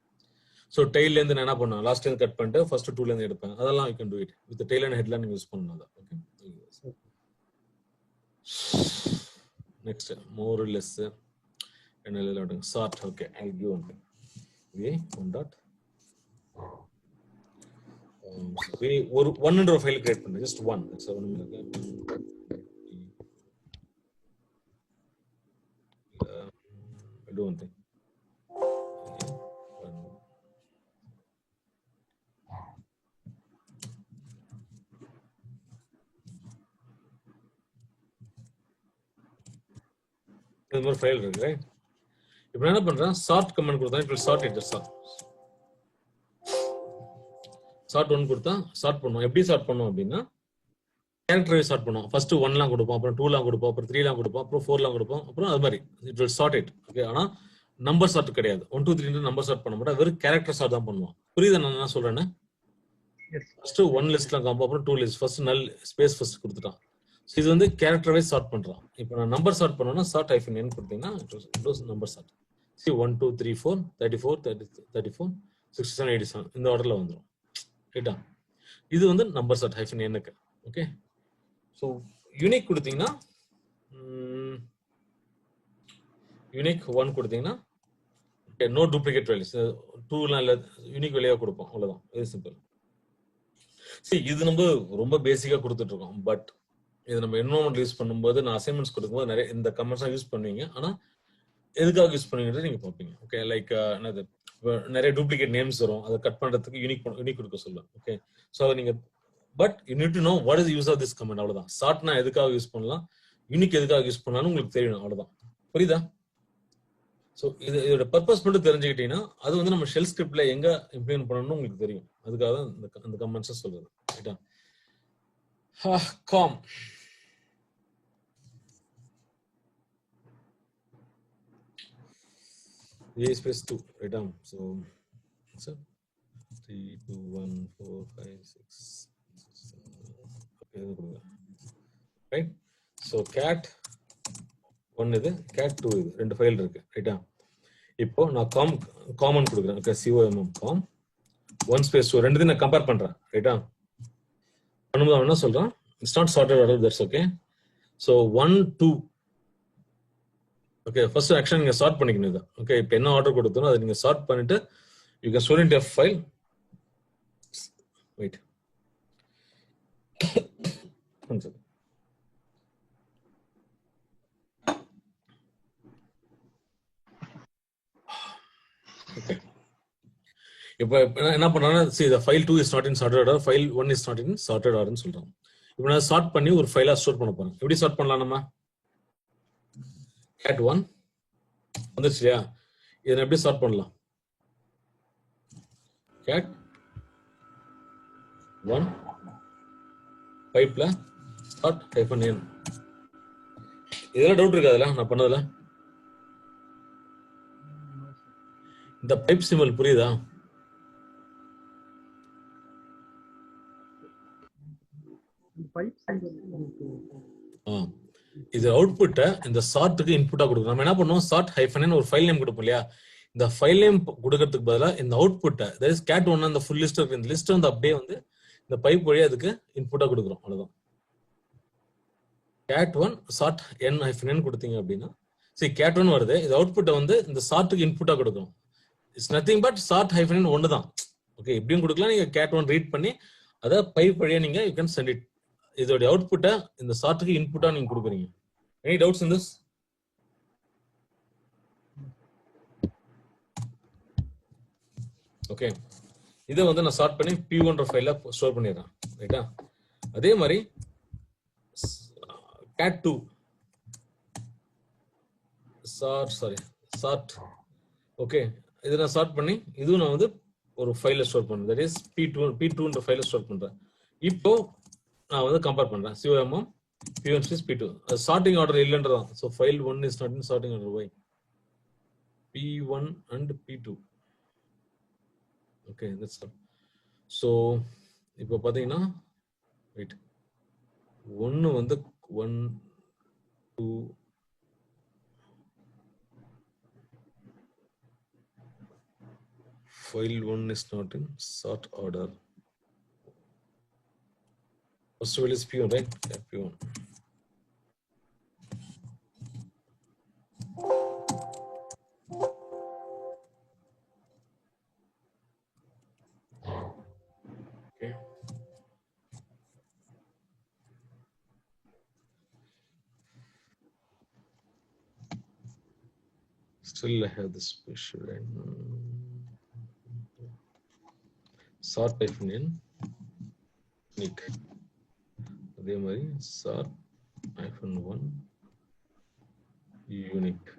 ஸோ டெய்ல இருந்து நான் என்ன பண்ணுவேன், லாஸ்ட் இருந்து கட் பண்ணிட்டு ஃபர்ஸ்ட் 2ல இருந்து எடுப்பேன். அதெல்லாம் you can do it with tail and ஹெட்லாம் நீங்க யூஸ் பண்ணணும். அதை ஓகே. நெக்ஸ்ட் மோர் லெஸ் என்ன sort. Okay. I give one thing v1. ஒரு 1 ஃபைல் கிரியேட் பண்ணு. Just 1. It's one do one thing. இது மாதிரி ஃபைல் இருக்கு. ரைட்? இப்போ என்ன பண்றேன், சார்ட் கமெண்ட் கொடுத்தா it will sort it. Sort 1 கொடுத்தா சார்ட் பண்ணுவோம். எப்படி சார்ட் பண்ணுவோம் அப்படின்னா கேரக்டர் வைஸ் சார்ட் பண்ணுவோம். ஃபர்ஸ்ட் 1லாம் கொடுப்போம், அப்புறம் 2லாம் கொடுப்போம், அப்புறம் 3லாம் கொடுப்போம், அப்புறம் 4லாம் கொடுப்போம், அப்புறம் அது மாதிரி it will sort it. Okay. ஆனா நம்பர் சார்ட் கிடையாது. 1 2 3 நம்பர் சார்ட் பண்ண மாட்டோம். வெறும் கேரக்டர் சார்ட் தான் பண்ணுவோம். புரியுதா நான் என்ன சொல்றேன்னு? ஃபர்ஸ்ட் 1 லிஸ்ட்லாம் காம்போ, அப்புறம் 2 list. First null space first கொடுத்துட்டான். ஸோ இது வந்து கேரக்டர் வைஸ் சார்ட் பண்றான். இப்போ நான் நம்பர் சார்ட் பண்ணோம்னா சார்ட் -n கொடுத்தீங்கன்னா நம்பர் சார்ட். சி 1 2 3 4 34 34 67 87 இந்த ஆர்டர்ல வந்துடும். ரைட்டா? இது வந்து நம்பர் சார்ட் -n-க்கு. ஓகே. ஸோ யூனிக் கொடுத்தீங்கன்னா யூனிக் 1 கொடுத்தீங்கன்னா நோ டூப்ளிகேட் வேல்யூஸ். 2லாம் இல்லை, யூனிக் வேல்யூவா கொடுப்போம். அவ்வளவுதான். Very simple. சரி, இது நம்ம ரொம்ப பேசிக்கா கொடுத்துட்டு இருக்கோம். பட் இது நம்ம என்வரான்மெண்ட் யூஸ் பண்ணும்போது, நான் அசைன்மெண்ட்ஸ் கொடுக்கும்போது நிறைய இந்த கமெண்ட்ஸ் யூஸ் பண்ணுவீங்க. ஆனா எதுக்காக யூஸ் பண்ணுவீங்கன்னு நீங்க பார்ப்பீங்க. ஓகே. லைக் என்னது, நிறைய டூப்ளிகேட் நேம்ஸ் வரும். அதை கட் பண்றதுக்கு யூனிக் கொடுக்க சொல்லுவேன். ஓகே. ஸோ அதை நீங்க but you need to know what is use of this command. அவ்வளவுதான். சார்ட்னா எதுக்காக யூஸ் பண்ணலாம், யூனிக் எதுக்காக யூஸ் பண்ணலாம்னு உங்களுக்கு தெரியணும். அவ்வளவுதான். புரியுதா? ஸோ இதோட பர்பஸ் மட்டும் தெரிஞ்சுக்கிட்டீங்கன்னா அது வந்து நம்ம ஷெல் ஸ்கிரிப்ட்ல எங்க இம்ப்ளிமெண்ட் பண்ணணும்னு உங்களுக்கு தெரியும். அதுக்காக தான் அந்த கமெண்ட்ஸை சொல்றது. ரைட்டா? Com A space 2, right? So, answer 3, 2, 1, 4, 5, 6, 7. Okay, right? So, cat 1 இது, cat 2 இது, ரெண்டு ஃபைல் இருக்கு, ரைட்டா? இப்போ நான் காமன் கொடுக்குறேன், ஓகே, COMM com 1 space 2 ரெண்டு நான் கம்பேர் பண்றேன், ரைட்டா? பண்ணும்போது என்ன சொல்றான்? It's not sorted order, that's okay. So 1, 2. Okay, first action நீங்க சார்ட் பண்ணிக்கணும் இதை. ஓகே, இப்போ என்ன ஆர்டர் கொடுத்தோம் அதை நீங்க சார்ட் பண்ணிட்டு you can store into a file. Wait, okay, இப்போ என்ன பண்றாங்கன்னா, see the file 2 is not in sorted order, file 1 is not in sorted order ன்னு சொல்றோம். இப்போ நான் சார்ட் பண்ணி ஒரு ஃபைலா ஸ்டோர் பண்ண போறேன். எப்படி சார்ட் பண்ணலாம் நம்ம? cat 1 வந்துருச்சு இல்லையா? இதை எப்படி சார்ட் பண்ணலாம்? cat 1 பைப்ல சார்ட் -n. இதெல்லாம் டவுட் இருக்கா அதுல நான் பண்ணதுல? இந்த பைப் சிம்பிள் புரியுதா? இது அவுட்புட்டை இந்த சார்ட்டுக்கு இன்புட்டா கொடுக்கும். நம்ம என்ன பண்ணுவோம்? சார்ட் -n ஒரு ஃபைல் நேம் கொடுப்போம் இல்லையா? இந்த ஃபைல் நேம் கொடுக்கறதுக்கு பதிலாக இந்த அவுட்புட்டை, தட் இஸ் cat 1 அந்த ஃபுல் லிஸ்ட் இருக்கு, இந்த லிஸ்ட் வந்து அப்படியே வந்து இந்த பைப் வழியா அதுக்கு இன்புட்டா கொடுக்குறோம். அவ்வளவுதான். cat 1 சார்ட் n-n கொடுத்தீங்க அப்படின்னா, சரி cat 1 வருது, இது அவுட்புட்டை வந்து இந்த சார்ட்டுக்கு இன்புட்டா கொடுக்கும். It's nothing but sort -n ஒன்று தான். ஓகே, இப்படியும் கொடுக்கலாம். நீங்க cat 1 ரீட் பண்ணி அதை பைப் வழியா நீங்க யூ கேன் சென்ட் இட். இதோட அவுட்புட்டை இந்த சார்ட்டுக்கு இன்புட்டா நீங்க கொடுக்குறீங்க. Any doubts in this? Okay, இதை வந்து நான் சார்ட் பண்ணி P1 ஃபைல்ல ஸ்டோர் பண்ணிடுறேன், ரைட்டா? அதே மாதிரி cat 2 சார்ட் ஓகே, இதை நான் சார்ட் பண்ணி இதுவும் நான் வந்து ஒரு ஃபைல ஸ்டோர் பண்றேன், தட் இஸ் P2 ஃபைல ஸ்டோர் பண்றேன். இப்போ நான் வந்து கம்பேர் பண்றேன் COMM P1 space P2. Sorting order இல்லைன்றதான். So file 1 is not in sorting order. Why? P1 and P2. Okay, that's all. So இப்போ பார்த்தீங்கன்னா வெயிட், 1 வந்து 1 2 file 1 is not in sort order. First file is P1, right? Yeah, P1. Okay. Still I have this special sort -n unique. அதே மாதிரி sort -1 unique.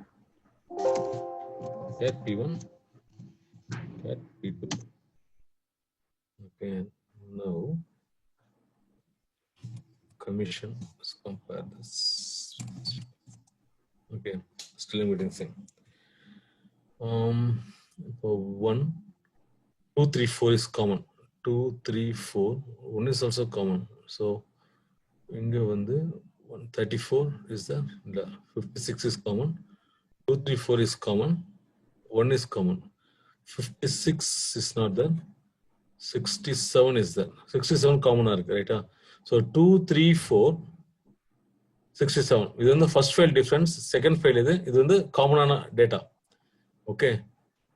Cat P1, cat P2. Okay, now commission. Let's compare this. Okay, still I'm getting same. For 1, 2, 3, 4 is common. 2, 3, 4. 1 is also common. So, இங்க வந்து 134 is there. 56 is common. 2, 3, 4 is common. 1 is common. 56 is not there. 67 is there. 67 common இருக்கு, ரைட்டா? So 2, 3, 4, 67. இது வந்து first file difference, second file இது வந்து காமனான data. Okay,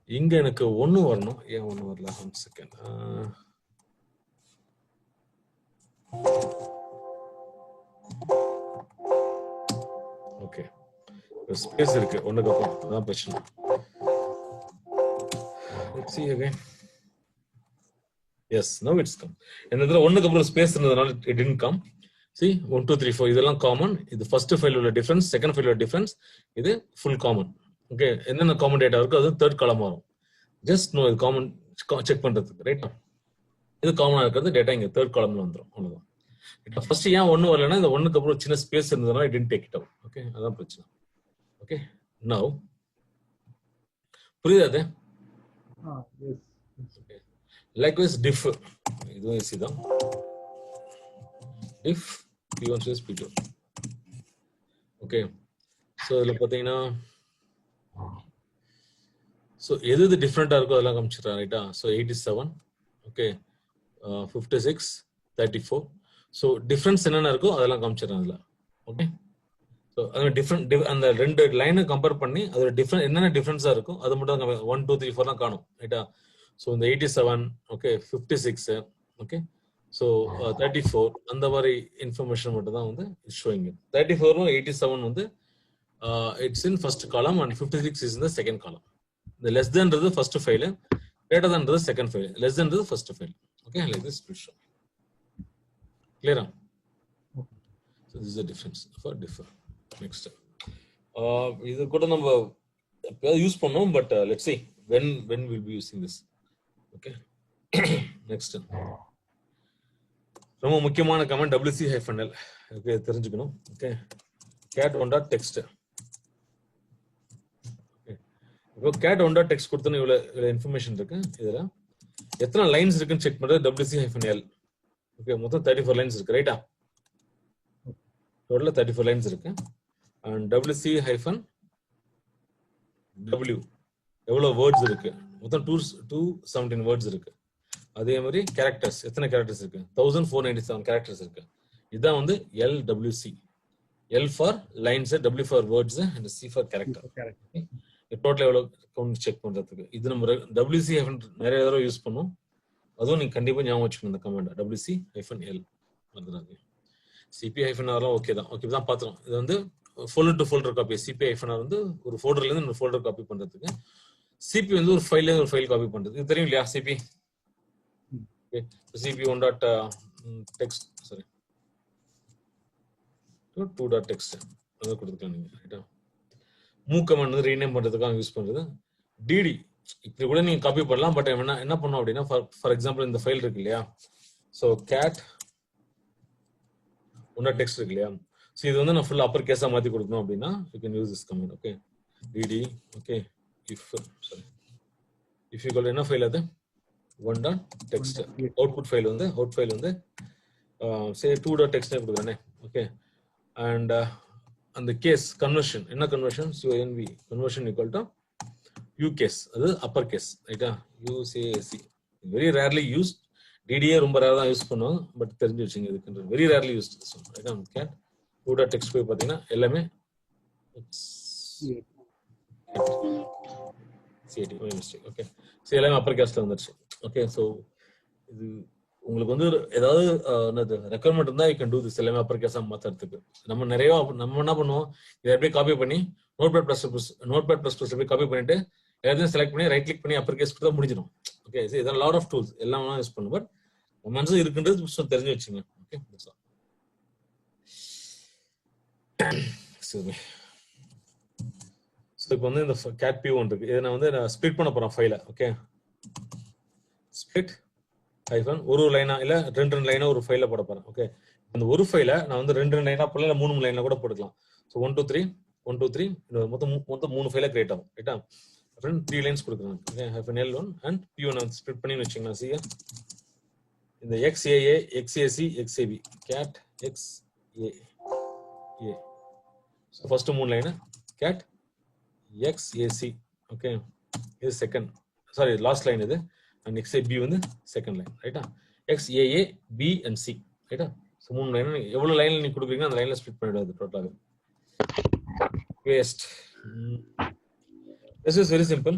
இங்க எனக்கு 1 வரணும். ஏன் 1 வரல? 1 செகண்ட். ஓகே, ஸ்பேஸ் இருக்கு ஒண்ணுக்கு அப்புறம், அதான் பிரச்சனை. Let's see again. Yes, now it's come. இந்த இடத்துல ஒண்ணுக்கு அப்புறம் ஸ்பேஸ் இருந்ததனால it didn't come. See 1, 2, 3, 4 இதெல்லாம் காமன். இது ஃபர்ஸ்ட் ஃபைல் உள்ள டிஃபரன்ஸ், செகண்ட் ஃபைல் உள்ள டிஃபரன்ஸ், இது ஃபுல் காமன். ஓகே, என்னென்ன காமன் டேட்டா இருக்கோ அது தேர்ட் காலம் வரும். ஜஸ்ட் நோ இது காமன் செக் பண்றதுக்கு, ரைட்டா? இது காமனா இருக்கிறது டேட்டா இங்க தேர்ட் காலம்ல வந்துடும். அவ்வளவுதான். ஃபர்ஸ்ட் ஏன் ஒன்னு வரலன்னா இந்த ஒன்னுக்கு அப்புறம் சின்ன ஸ்பேஸ் இருந்ததுனால I didn't take it out. Okay, அதான் பிரச்சனை. ஓகே, நவ புரியுதா அது? எஸ். ஓகே, லைக்வைஸ் டிஃப் இதுவும் ஈஸி தான். டிஃப் p1 space p2. Okay, so இதில் பார்த்தீங்கன்னா ஸோ எது டிஃப்ரெண்டா இருக்கோ அதெல்லாம் காமிச்சிடுறேன், ரைட்டா? So 87, okay, 56, 34. ஸோ டிஃப்ரென்ஸ் என்னென்ன இருக்கோ அதெல்லாம் காமிச்சிடுறேன் அதில். ஓகே, ஸோ அது டிஃப்ரெண்ட் அந்த ரெண்டு லைனை கம்பேர் பண்ணி அதோட டிஃப்ரெண்ட் என்னென்ன டிஃப்ரென்ஸாக இருக்கும் அது மட்டும் 1 2 3 4 காணும், ரைட்டா? ஸோ இந்த 87, ஓகே, 56, ஓகே, ஸோ 34 அந்த மாதிரி இன்ஃபர்மேஷன் மட்டும் தான் வந்து ஷோயிங். 34 87 வந்து it's in first column and 56 is in the second column. இந்த லெஸ் தேன்றது ஃபர்ஸ்ட் ஃபைல், கிரேட்டர் தேன்றது செகண்ட் ஃபைல், லெஸ் தேன்றது first file. Okay, like this will show. கிளியரா? So this is the difference for differ. Next, இது கூட நம்ம எப்பயாவது use பண்ணோம், but let's see when we'll be using this. Okay. Next, ரொம்ப முக்கியமான கமெண்ட் wc-l. ஓகே, தெரிஞ்சுக்கணும். Okay, cat1.text. இப்போ cat1.text கொடுத்தோன்னு இவ்வளவு இன்ஃபர்மேஷன் இருக்கு. இதுல எத்தனை லைன்ஸ் இருக்குன்னு செக் பண்றது wc-l. ஓகே, மொத்தம் 34 லைன்ஸ் இருக்கு, ரைட்டா? டோட்டலா 34 லைன்ஸ் இருக்கு. அண்ட் wc-w எவ்வளவு வேர்ட்ஸ் இருக்கு? மொத்தம் 217 வேர்ட்ஸ் இருக்கு. அதே மாதிரி கேரக்டர்ஸ் எத்தனை கேரக்டர்ஸ் இருக்கு? 1497 கேரக்டர்ஸ் இருக்கு. இதுதான் வந்து LWC. L for lines, W for words and C for character. Total எவ்வளவு கவுண்ட் செக் பண்றதுக்கு இது நம்ம wc- நிறைய தடவை யூஸ் பண்ணோம். அதுவும் நீங்க கண்டிப்பா ஞாபகம் வச்சுக்கணும் இந்த கமெண்ட் wc-l. மறந்துடாதீங்க. cp-r ஓகே தான். ஓகே தான் பார்த்தோம். இது வந்து folder to folder copy. cp-r வந்து ஒரு ஃபோல்டர்ல இருந்து இன்னொரு ஃபோல்டர் காப்பி பண்றதுக்கு, cp வந்து ஒரு ஃபைல்ல இருந்து ஒரு ஃபைல் காப்பி பண்றது. இது தெரியும் இல்லையா? cp okay, cp1.text sorry 2.text அத கொடுத்துக்கலாம் நீங்க, ரைட்டா? மூவ் கமாண்ட் வந்து ரீநேம் பண்றதுக்காக யூஸ் பண்றது. dd இப்படி கூட நீங்க காப்பி பண்ணலாம், பட் என்ன பண்ணோம் அப்படின்னா ஃபார் எக்ஸாம்பிள் இந்த ஃபைல் இருக்கு இல்லையா? ஸோ cat1.text இருக்கு இல்லையா? ஸோ இது வந்து நான் ஃபுல் அப்பர் கேஸா மாத்தி கொடுக்கணும் அப்படின்னா you can use this command. Okay, dd okay if என்ன ஃபைல் அது 1.text அவுட்புட் ஃபைல் வந்து சே 2.text கொடுக்குறேனே. ஓகே, அண்ட் அந்த கேஸ் கன்வர்ஷன் என்ன conversion? CONV conversion equal to you case, அது அப்பர் கேஸ், ரைட்டா? UCAC very rarely used. DDA ரொம்ப rare தான் use பண்ணுவாங்க, பட் தெரிஞ்சு வச்சுங்க இதுக்கு வெரி ரேர்லி யூஸ்ட். ரைட்டா? கேட் 2.text போய் பார்த்தீங்கன்னா எல்லாமே CAT மிஸ்டேக். ஓகே, ஸோ எல்லாமே அப்பர் கேஸ்ல வந்துருச்சு. ஓகே, ஸோ இது உங்களுக்கு வந்து ஏதாவது என்னது ரெக்குவயர்மெண்ட் இருந்தா யூ கேன் டூ திஸ். எல்லாமே அப்பர் கேஸா மாத்துறதுக்கு நம்ம என்ன பண்ணுவோம், இதை அப்படியே காப்பி பண்ணி நோட்பேட் பிளஸ் போய் காப்பி பண்ணிட்டு எல்லாத்தையும் செலக்ட் பண்ணி ரைட் கிளிக் பண்ணி அப்பர் கேஸ் கொடுத்தா முடிஞ்சிடும். ஓகே, இதெல்லாம் லாட் ஆஃப் டூல்ஸ் எல்லாம் யூஸ் பண்ணும், பட் மனசு இருக்குன்றது தெரிஞ்சு வச்சுங்க. ஓகே, இப்போ வந்து இந்த cat p1 இருக்கு. இதை நான் வந்து ஸ்ப்ளிட் பண்ண போறேன் ஃபைலை. ஓகே, ஸ்ப்ளிட் ஹைஃபன் ஒரு லைனா இல்ல ரெண்டு லைனா ஒரு ஃபைல போட போறேன். ஓகே, அந்த ஒரு ஃபைலை நான் வந்து ரெண்டு லைனா போடல, இல்ல 3 லைனா கூட போட்டுக்கலாம். ஸோ 1 2 3 மொத்தம் 3 ஃபைல கிரியேட் ஆகும், ரைட்டா? 3 லைன்ஸ் கொடுக்குறேன். Okay, hyphen L1 and p1 split பண்ணி வச்சுக்கலாம். சி இந்த XAA XAC XAB cat XAA. So first 3 line cat XAC. Okay, இது செகண்ட், சாரி லாஸ்ட் லைன் இது. அண்ட் XAB வந்து செகண்ட் லைன், ரைட்டா? XAA B and C, ரைட்டா? So 3 line எவ்வளவு லைன்ல நீங்க கொடுக்குறீங்க அந்த லைன்ல ஸ்ப்ளிட் பண்ணிடுவது டோட்டலாக. Paste. This is very simple.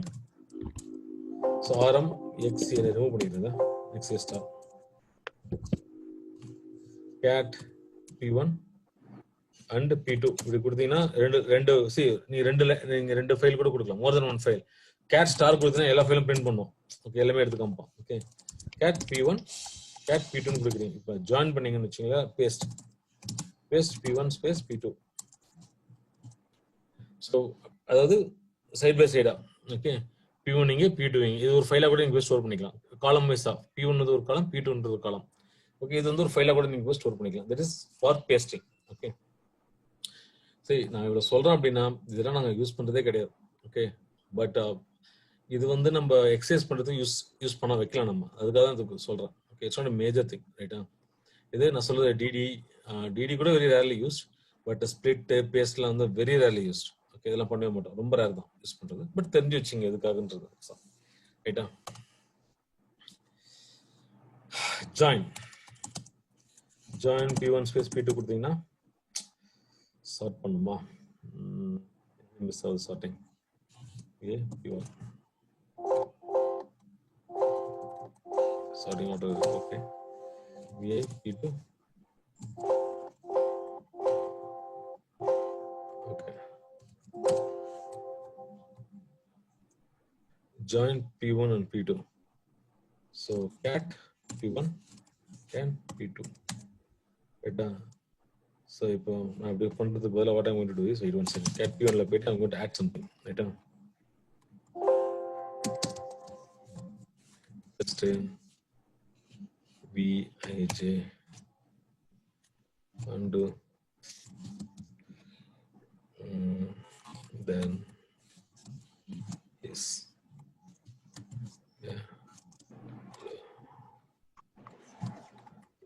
So RM XA remove பண்ணிடுறேன். XA star cat p1 and p2 இப்படி கொடுத்தீங்கன்னா நீங்க ரெண்டு ஃபைல் கூட கொடுக்கலாம், more then one file. cat star கொடுத்தீங்கன்னா எல்லா ஃபைலும் பிரிண்ட் பண்ணும். ஓகே, எல்லாமே எடுத்து காமிப்போம். Okay, cat p1 cat p2 கொடுக்குறீங்க. இப்போ ஜாயின் பண்ணீங்கன்னு வச்சுங்களா, paste p1 space p2. So அதாவது சைட் பை சைடா. ஓகே, P1 இங்க P2 இங்க. இது ஒரு ஃபைலா கூட நீங்க ஸ்டோர் பண்ணிக்கலாம். காலம் வைஸா P1 ஒரு காலம், P2 ஒரு காலம். ஓகே, இது வந்து ஒரு ஃபைலா கூட நீங்க ஸ்டோர் பண்ணிக்கலாம். That is for pasting. Okay, சரி நான் இவ்வளவு சொல்றேன் அப்படின்னா இதெல்லாம் நாங்க யூஸ் பண்றதே கிடையாது. ஓகே, பட் இது வந்து நம்ம எக்ஸசைஸ் பண்றதுக்கு யூஸ் பண்ண வைக்கலாம் நம்ம. அதுக்காக தான் இதுக்கு சொல்றேன். Okay, it's not a major thing, ரைட்டா? இது நான் சொல்றது டிடி கூட very rarely use, but split பேஸ்ட்லாம் வந்து வெரி ரேர்லி யூஸ். ஓகே, இதெல்லாம் பண்ணவே மாட்டோம், ரொம்ப ரேர் தான் யூஸ் பண்றது. பட் தெரிஞ்சு வச்சுங்க எதுக்காகன்றது, ரைட்டா? ஜாயின் P1 ஸ்பேஸ் P2 கொடுத்தீங்கன்னா சார்ட் பண்ணுமா? மிஸ் ஆகுது sorting. Okay, P1 sorting out of okay, VI P2, okay, join P1 and P2. So cat P1 and P2, right? So இப்போ நான் அப்படி பண்றதுக்கு பதிலா what I'm going to do is wait one second. Cat P1 ல போயிட்டு I'm going to add something, right? Just Vij undo, then yes, yeah,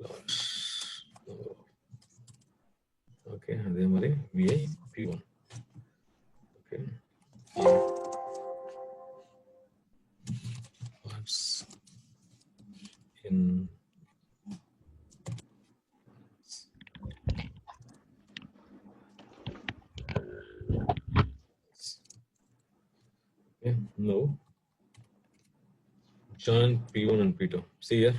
launch. Okay, அதே மாதிரி vi P1. Okay, parts in no, join P1 and P2. See here,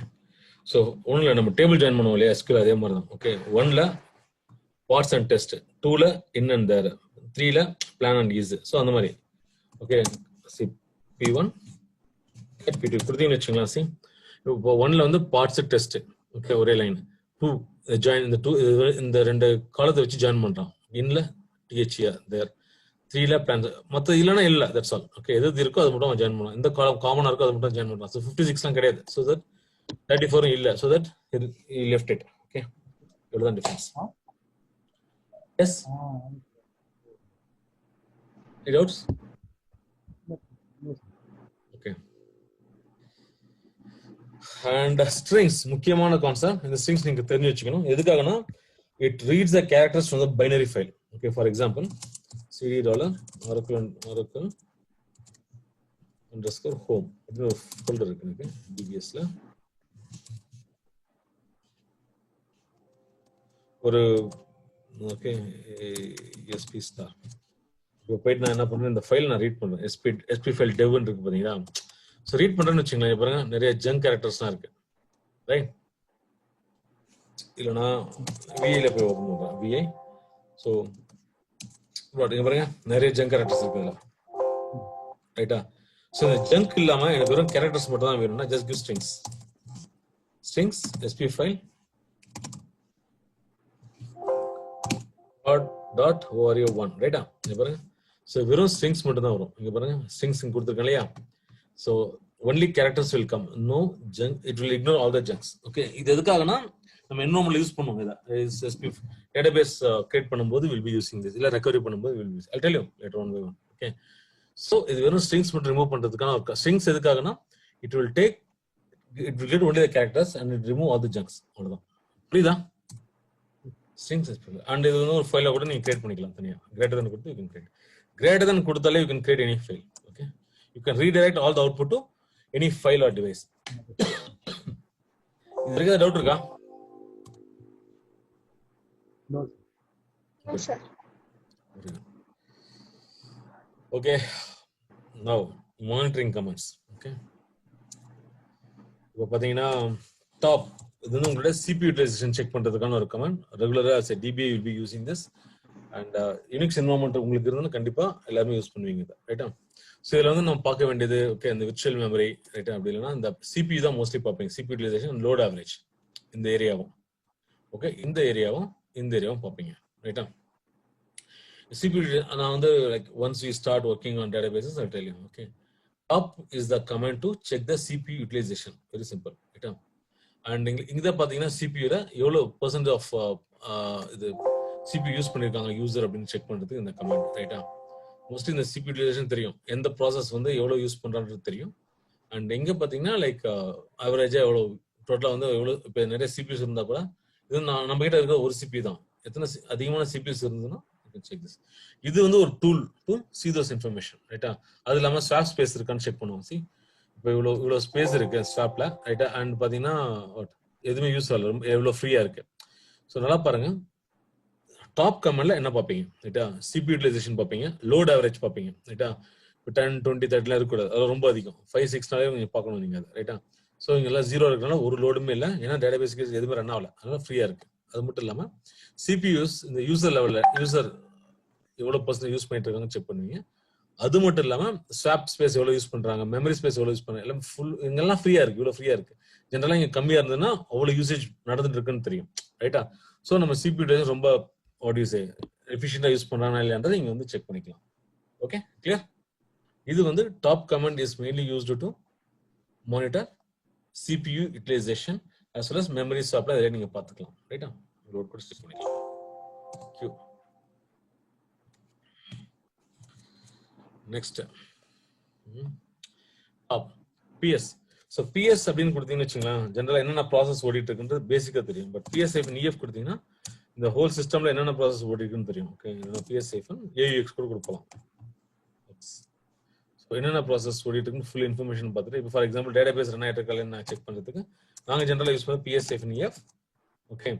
so ஒன்ல நம்ம table join பண்ணுவோம் இல்லையா, SQL அதே மாதிரி தான். ஓகே, 1ல parts and test, 2ல in and there, 3ல plan and use. ஸோ அந்த மாதிரி. ஓகே, see P1 P2 கொடுத்தீங்கன்னு வச்சுங்களா. see இப்போ 1ல வந்து பார்ட்ஸ் டெஸ்ட். ஓகே, ஒரே லைன். 2 ஜாயின், இந்த ரெண்டு காலத்தை வச்சு ஜாயின் பண்றான். இன்ல THER there, 3ல பிளான், மற்ற இல்லைன்னா இல்லை, தட்ஸ் ஆல். ஓகே, எது இருக்கோ அது மட்டும் ஜாயின் பண்ணலாம். இந்த காலம் காமனா இருக்கோ அது மட்டும் ஜாயின் பண்ணலாம். ஸோ 56லாம் கிடையாது. ஸோ தட் 34 இல்லை. So that he left it. Okay, இவ்வளவுதான் difference. Yes, any doubts? Okay, and strings முக்கியமான கான்செப்ட். இந்த ஸ்ட்ரிங்ஸ் நீங்க தெரிஞ்சு வச்சுக்கணும். எதுக்காகனா it reads the characters from the binary file. Okay, for example cd $oracle underscore home அப்படின்னு ஒரு ஃபோல்டர் இருக்கு எனக்கு DBSல. ஒரு ஓகே SP ஸ்டார். இப்போ போயிட்டு நான் என்ன பண்றேன், இந்த ஃபைல் நான் ரீட் பண்றேன். SP ஃபைல் டெவ்னு இருக்கு பாத்தீங்களா. ஸோ ரீட் பண்றேன்னு வச்சுங்களேன், பாருங்க நிறைய ஜங்க் கேரக்டர்ஸ்லாம் இருக்கு, ரைட்? இல்லைனா விஐல போய் ஓப்பன் பண்றேன், விஐ. ஸோ இங்க பாருங்க நிறைய ஜங்க் கேரக்டர்ஸ் இருக்குல்ல, ரைட்டா? ஸோ இந்த ஜங்க் இல்லாம எனக்கு வெறும் கேரக்டர்ஸ் மட்டும் தான் வேணும்னா just give strings SP file .oro1, ரைட்டா? இங்க பாருங்க. ஸோ வெறும் ஸ்ட்ரிங்ஸ் மட்டும் தான் வரும். இங்க பாருங்க ஸ்ட்ரிங்ஸ் கொடுத்துருக்கேன் இல்லையா. So only characters will come, no junk. It will ignore all the junks. Okay, இது எதுக்காகனா நம்ம என்வரான்மென்ட்ல யூஸ் பண்ணுவோம். இதை SP டேட்டாபேஸ் கிரியேட் பண்ணும்போது வில் பி யூசிங் திஸ், இல்ல ரெக்கவரி பண்ணும்போது will use. I'll tell you later on by one. Okay, so இது வெறும் ஸ்ட்ரிங்ஸ் மட்டும் ரிமூவ் பண்றதுக்கான. ஸ்ட்ரிங்ஸ் எதுக்காகனா it will get only the characters and it remove all the junks. அவ்வளவுதான், புரியுதா? Strings and இது வந்து ஒரு ஃபைலை கூட நீங்க கிரியேட் பண்ணிக்கலாம் தனியா. கிரேட்டர் தென் கொடுத்து you can create. Greater than கொடுத்தாலே you can create any file. Okay, you can redirect all the output to any file or device. இதுக்கு ஏதாவது டவுட் இருக்கா? No, sir. Okay, now monitoring commands. Okay, இப்போ பாத்தீங்கன்னா top இது வந்து உங்களோட CPU utilisation check பண்றதுக்கான ஒரு கமாண்ட். ரெகுலரா as a DBA will be using this and Unix environment உங்களுக்கு இருந்தா கண்டிப்பா எல்லாரும் யூஸ் பண்ணுவீங்க இத, ரைட்டா? சோ இதுல வந்து நம்ம பார்க்க வேண்டியது ஓகே அந்த விர்ச்சுவல் மெமரி, ரைட்டா? அப்படி இல்லனா இந்த CPU தான் மோஸ்ட்லி பார்ப்பீங்க. CPU utilization and load average இந்த ஏரியாவும், ஓகே இந்த ஏரியாவும் பார்ப்பீங்க, ரைட்டா? CPU நான் வந்து like once we start working on databases I'll tell you. Okay, top is the command to check the CPU utilization. Very simple, right? And இங்க பாத்தீங்கன்னா CPU ல எவ்வளவு percent of இது CPU யூஸ் பண்ணிருக்காங்க யூசர் அப்படின்னு check பண்றதுக்கு இந்த command, ரைட்டா? மோஸ்ட்லி இந்த CPU utilization தெரியும், எந்த ப்ராசஸ் வந்து எவ்வளவு யூஸ் பண்றான்றது தெரியும். அண்ட் எங்க பாத்தீங்கன்னா லைக் ஆவரேஜா எவ்வளவு டோட்டலா வந்து எவ்வளவு, இப்போ நிறைய சிபியூஸ் இருந்தா கூட இது நம்ம கிட்ட இருக்க ஒரு சிபி தான், எத்தனை அதிகமான சிபியூஸ் இருந்ததுன்னா செக் திஸ். இது வந்து ஒரு tool to see those information, ரைட்டா? அது இல்லாம ஸ்வாப் ஸ்பேஸ் இருக்கான்னு செக் பண்ணுவோம். சி இப்போ இவ்வளவு ஸ்பேஸ் இருக்கு ஸ்வாப்ல, ரைட்டா? அண்ட் பாத்தீங்கன்னா எதுவுமே யூஸ் ஆகல, எவ்வளவு ஃப்ரீயா இருக்கு. ஸோ நல்லா பாருங்க, டாப் கமெண்ட்ல என்ன பார்ப்பீங்க, ரைட்டா? சிபி யூட்டிலைசேஷன் பார்ப்பீங்க, லோட் ஆவரேஜ் பார்ப்பீங்க, ரைட்டா? 10, 20, 30 இருக்கக்கூடாது, அது ரொம்ப அதிகம். 5, 6 நீங்க பார்க்கணும் நீங்க அது, ரைட்டா? ஸோ இங்கெல்லாம் 0 இருக்கனால ஒரு லோடுமே இல்லை, ஏன்னா டேட்டாபேஸ் எதுவுமே ரன் ஆகல, அதனால ஃப்ரீயா இருக்கு. அது மட்டும் இல்லாம சிபியூஸ் இந்த யூசர் லெவல்ல யூசர் எவ்வளவு பர்சன்ட் யூஸ் பண்ணிட்டு இருக்காங்க செக் பண்ணுவீங்க. அது மட்டும் இல்லாம ஸ்வாப் ஸ்பேஸ் எவ்வளவு யூஸ் பண்றாங்க, மெமரி ஸ்பேஸ் எவ்வளவு யூஸ் பண்றாங்க, எல்லாம் ஃபுல் இங்கெல்லாம் ஃப்ரீயா இருக்கு, இவ்வளவு ஃப்ரீயா இருக்கு. ஜென்ரலா இங்க கம்மியா இருந்ததுன்னா அவ்வளவு யூசேஜ் நடந்துட்டு இருக்குன்னு தெரியும், ரைட்டா? ஸோ நம்ம சிபியூ ரொம்ப வாட் யூ சே எஃபிஷியண்டா யூஸ் பண்றானா இல்லையான்றதை இங்க வந்து செக் பண்ணிக்கலாம். Okay, clear? இது வந்து top command is mainly used to monitor CPU utilization as well as memory swap. அதை நீங்க பார்த்துக்கலாம், ரைட்டா? லோட் கூட செக் பண்ணிக்கலாம். Q. Next PS. So PS அப்படின்னு கொடுத்தீங்கன்னு வச்சுங்களேன், ஜென்ரலா என்னென்ன ப்ராசஸ் ஓடிட்டு இருக்குன்றது பேசிக்கா தெரியும். பட் PS EF கொடுத்தீங்கன்னா இந்த ஹோல் சிஸ்டம்ல என்னென்ன ப்ராசஸ் ஓடி இருக்குன்னு தெரியும். ஓகே, PS AUX கூட கொடுக்கலாம். ஸோ என்னென்ன ப்ராசஸ் ஓடிட்டு இருக்குன்னு ஃபுல் இன்ஃபர்மேஷன் பார்த்துட்டு, இப்போ ஃபார் எக்ஸாம்பிள் டேட்டாபேஸ் ரன் ஆகிட்டு இருக்கான்னு நான் செக் பண்றதுக்கு நாங்கள் ஜென்ரலா யூஸ் பண்ணுறது PS EF. ஓகே,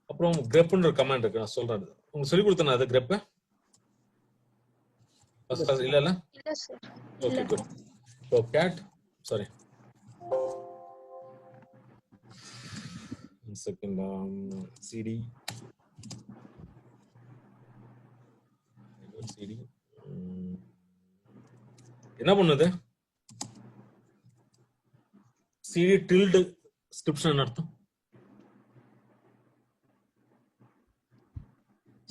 அப்புறம் grepன்ற கமாண்ட் இருக்கு, நான் சொல்றேன். உங்களுக்கு சொல்லி கொடுத்தேன் அது grep இல்ல இல்ல sir. Okay, good. So cat sorry second CD என்ன பண்ணுது? CD tilde ஸ்கிரிப்ஷன் அர்த்தம்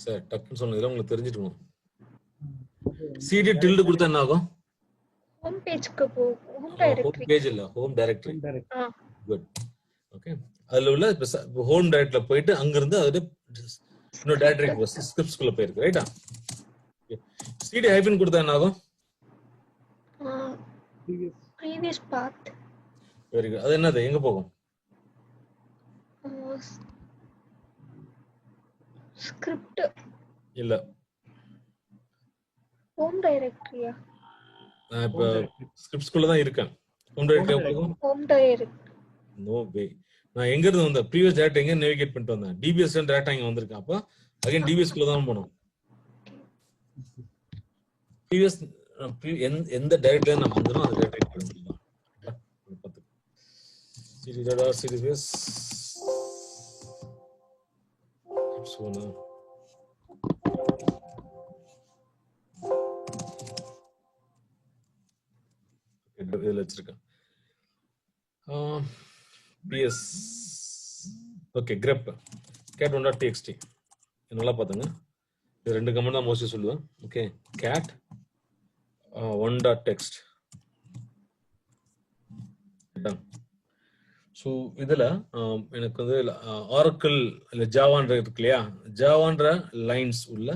சார், டக்குன்னு சொன்னதுல உங்களுக்கு தெரிஞ்சிருக்கணும். CD tilde கொடுத்தா என்ன ஆகும்? ஹோம் பேஜ்க்கு போகும். Home home directory. பேஜ் இல்ல, ஹோம் டைரக்டரி. ஆ. குட். ஓகே, அதுல உள்ள ஹோம் டைரக்டரியில போயிட்டு அங்கிருந்து அது இன்னொரு டைரக்டரி ஸ்கிரிப்ட்ஸ்குள்ள போயிருக்கு, ரைட்டா? CD ஹைபன் கொடுத்தா என்ன ஆகும்? previous path. Very good. அது என்னது, எங்க போகும்? ஸ்கிரிப்ட் இல்ல, ஹோம் டைரக்டரியா? நான் இப்ப ஸ்கிரிப்ட்ஸ்குள்ள தான் இருக்கேன். ஹோம் டைரக்டரி போகும்? Home directory. No way. நான் எங்க இருந்து வந்தேன்? ப்ரீவியஸ் டேட்டா எங்க நேவிகேட் பண்ணிட்டு வந்தேன்? DBS டேட்டா இங்க வந்திருக்கேன். அப்ப அகைன் DBS குள்ள தான் போணும். ப்ரீவியஸ் எந்த டைரக்டரியில நான் வந்தனோ அந்த டைரக்டரி போயிடலாம். CD data CDBS சோனா இதுல வச்சிருக்கேன். PS ஓகே, grep cat1.txt நல்லா பாத்துங்க. இது ரெண்டு கமெண்ட் தான் மோஸ்ட்லி சொல்லுவேன். Okay, cat 1.text. ஸோ இதுல எனக்கு வந்து ஆரக்கிள் இல்ல ஜாவான்ற இருக்கு இல்லையா, ஜாவான்ற லைன்ஸ் உள்ள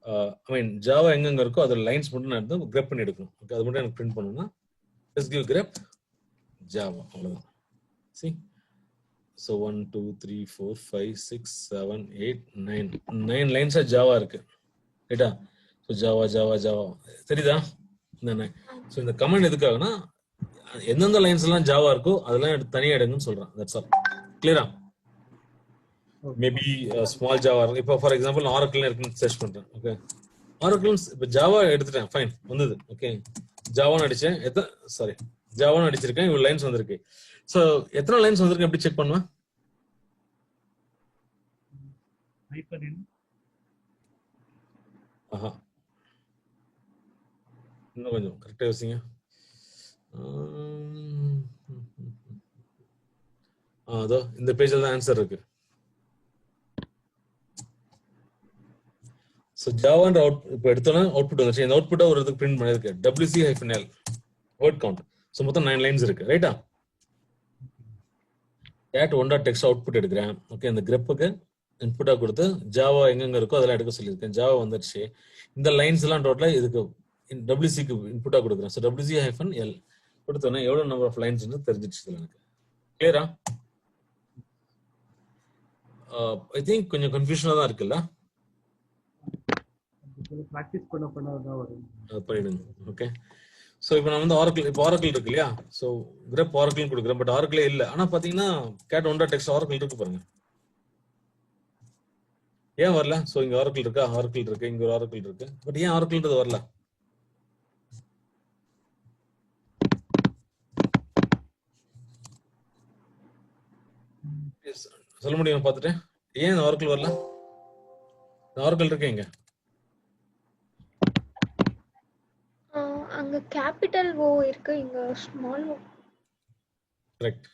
ஐ மீன் ஜாவா எங்கெங்க இருக்கோ அதோட லைன்ஸ் மட்டும் நான் எடுத்து கிரெப் பண்ணி எடுக்கணும். ஓகே, அது மட்டும் எனக்கு பிரிண்ட் பண்ணணும்னா let's give grep java, அவ்வளவுதான். see so 1 2 3 4 5 6 7 8 9 லைன்ஸ் ஜாவா இருக்கு, ரைட்டா? ஸோ ஜாவா ஜாவா ஜாவா தெரியுதா? ஸோ இந்த கமெண்ட் எதுக்காகனா எந்தெந்த லைன்ஸ் எல்லாம் ஜாவா இருக்கோ அதெல்லாம் எடுத்து தனியா எடுங்கன்னு சொல்றேன். That's all. கிளியரா? மேபி ஸ்மால் ஜாவா இருக்கு. இப்போ ஃபார் எக்ஸாம்பிள் நான் ஆரக்கிள் இருக்குன்னு சர்ச் பண்றேன். ஓகே, ஆரக்கிள் இப்போ ஜாவா எடுத்துட்டேன், ஃபைன் வந்தது. ஓகே, ஜாவான்னு அடிச்சேன், ஜாவான்னு அடிச்சிருக்கேன், இவ்வளவு லைன்ஸ் வந்திருக்கு. ஸோ எத்தனை லைன்ஸ் வந்திருக்கு எப்படி செக் பண்ணுவேன்? ஆஹா, இன்னும் கொஞ்சம் கரெக்டா யோசிங்க. அதோ இந்த பேஜ்ல தான் ஆன்சர் இருக்கு. ஸோ ஸோ ஜாவான்ற இப்போ எடுத்தோன்னா அவுட்புட் வந்துச்சு. இந்த அவுட்புட்டை ஒரு இதுக்கு பிரிண்ட் பண்ணிருக்கு WC-L வேர்ட் கவுண்ட். ஸோ மொத்தம் 9 லைன்ஸ் இருக்கு ரைட்டா. கேட் ஒன்.டெக்ஸ்ட் அவுட்புட் எடுக்கிறேன். ஓகே, இந்த கிரெப்புக்கு இன்புட்டா கொடுத்து ஜாவா எங்கெங்க இருக்கோ அதெல்லாம் எடுக்க சொல்லியிருக்கேன். ஜாவா வந்துருச்சு. இந்த லைன்ஸ் எல்லாம் டோட்டலா இதுக்கு WC-க்கு இன்புட்டா கொடுக்குறேன். ஸோ WC-L கொடுத்தோன்னா எவ்வளவு நம்பர் ஆஃப் லைன்ஸ் தெரிஞ்சிச்சு எனக்கு. கிளியரா? ஐ திங்க் கொஞ்சம் கன்ஃபியூஷனா தான் இருக்குல்ல. பிராக்டிஸ் பண்ண தான் வரும். பண்ணிடுங்க. ஓகே, ஸோ இப்போ நான் வந்து ஆரக்கிள் இருக்கு இல்லையா. ஸோ கிரெப் ஆரக்கிள் கொடுக்குறேன். பட் ஆரக்கிளே இல்லை. ஆனால் பார்த்தீங்கன்னா கேட் ஒன்.டெக்ஸ்ட் ஆரக்கிள் இருக்கு பாருங்க. ஏன் வரல? ஸோ இங்க ஆரக்கிள் இருக்கா? ஆரக்கிள் இருக்கு. இங்க ஒரு ஆரக்கிள் இருக்கு. பட் ஏன் ஆரக்கிள்ன்றது வரல? சொல்ல முடியும் பார்த்துட்டு. ஏன் இந்த ஆரக்கிள் வரல? ஆரக்கிள் இருக்கு இங்க. அங்க கேபிட்டல் ஓ இருக்கு, இங்க ஸ்மால் ஓ. கரெக்ட்.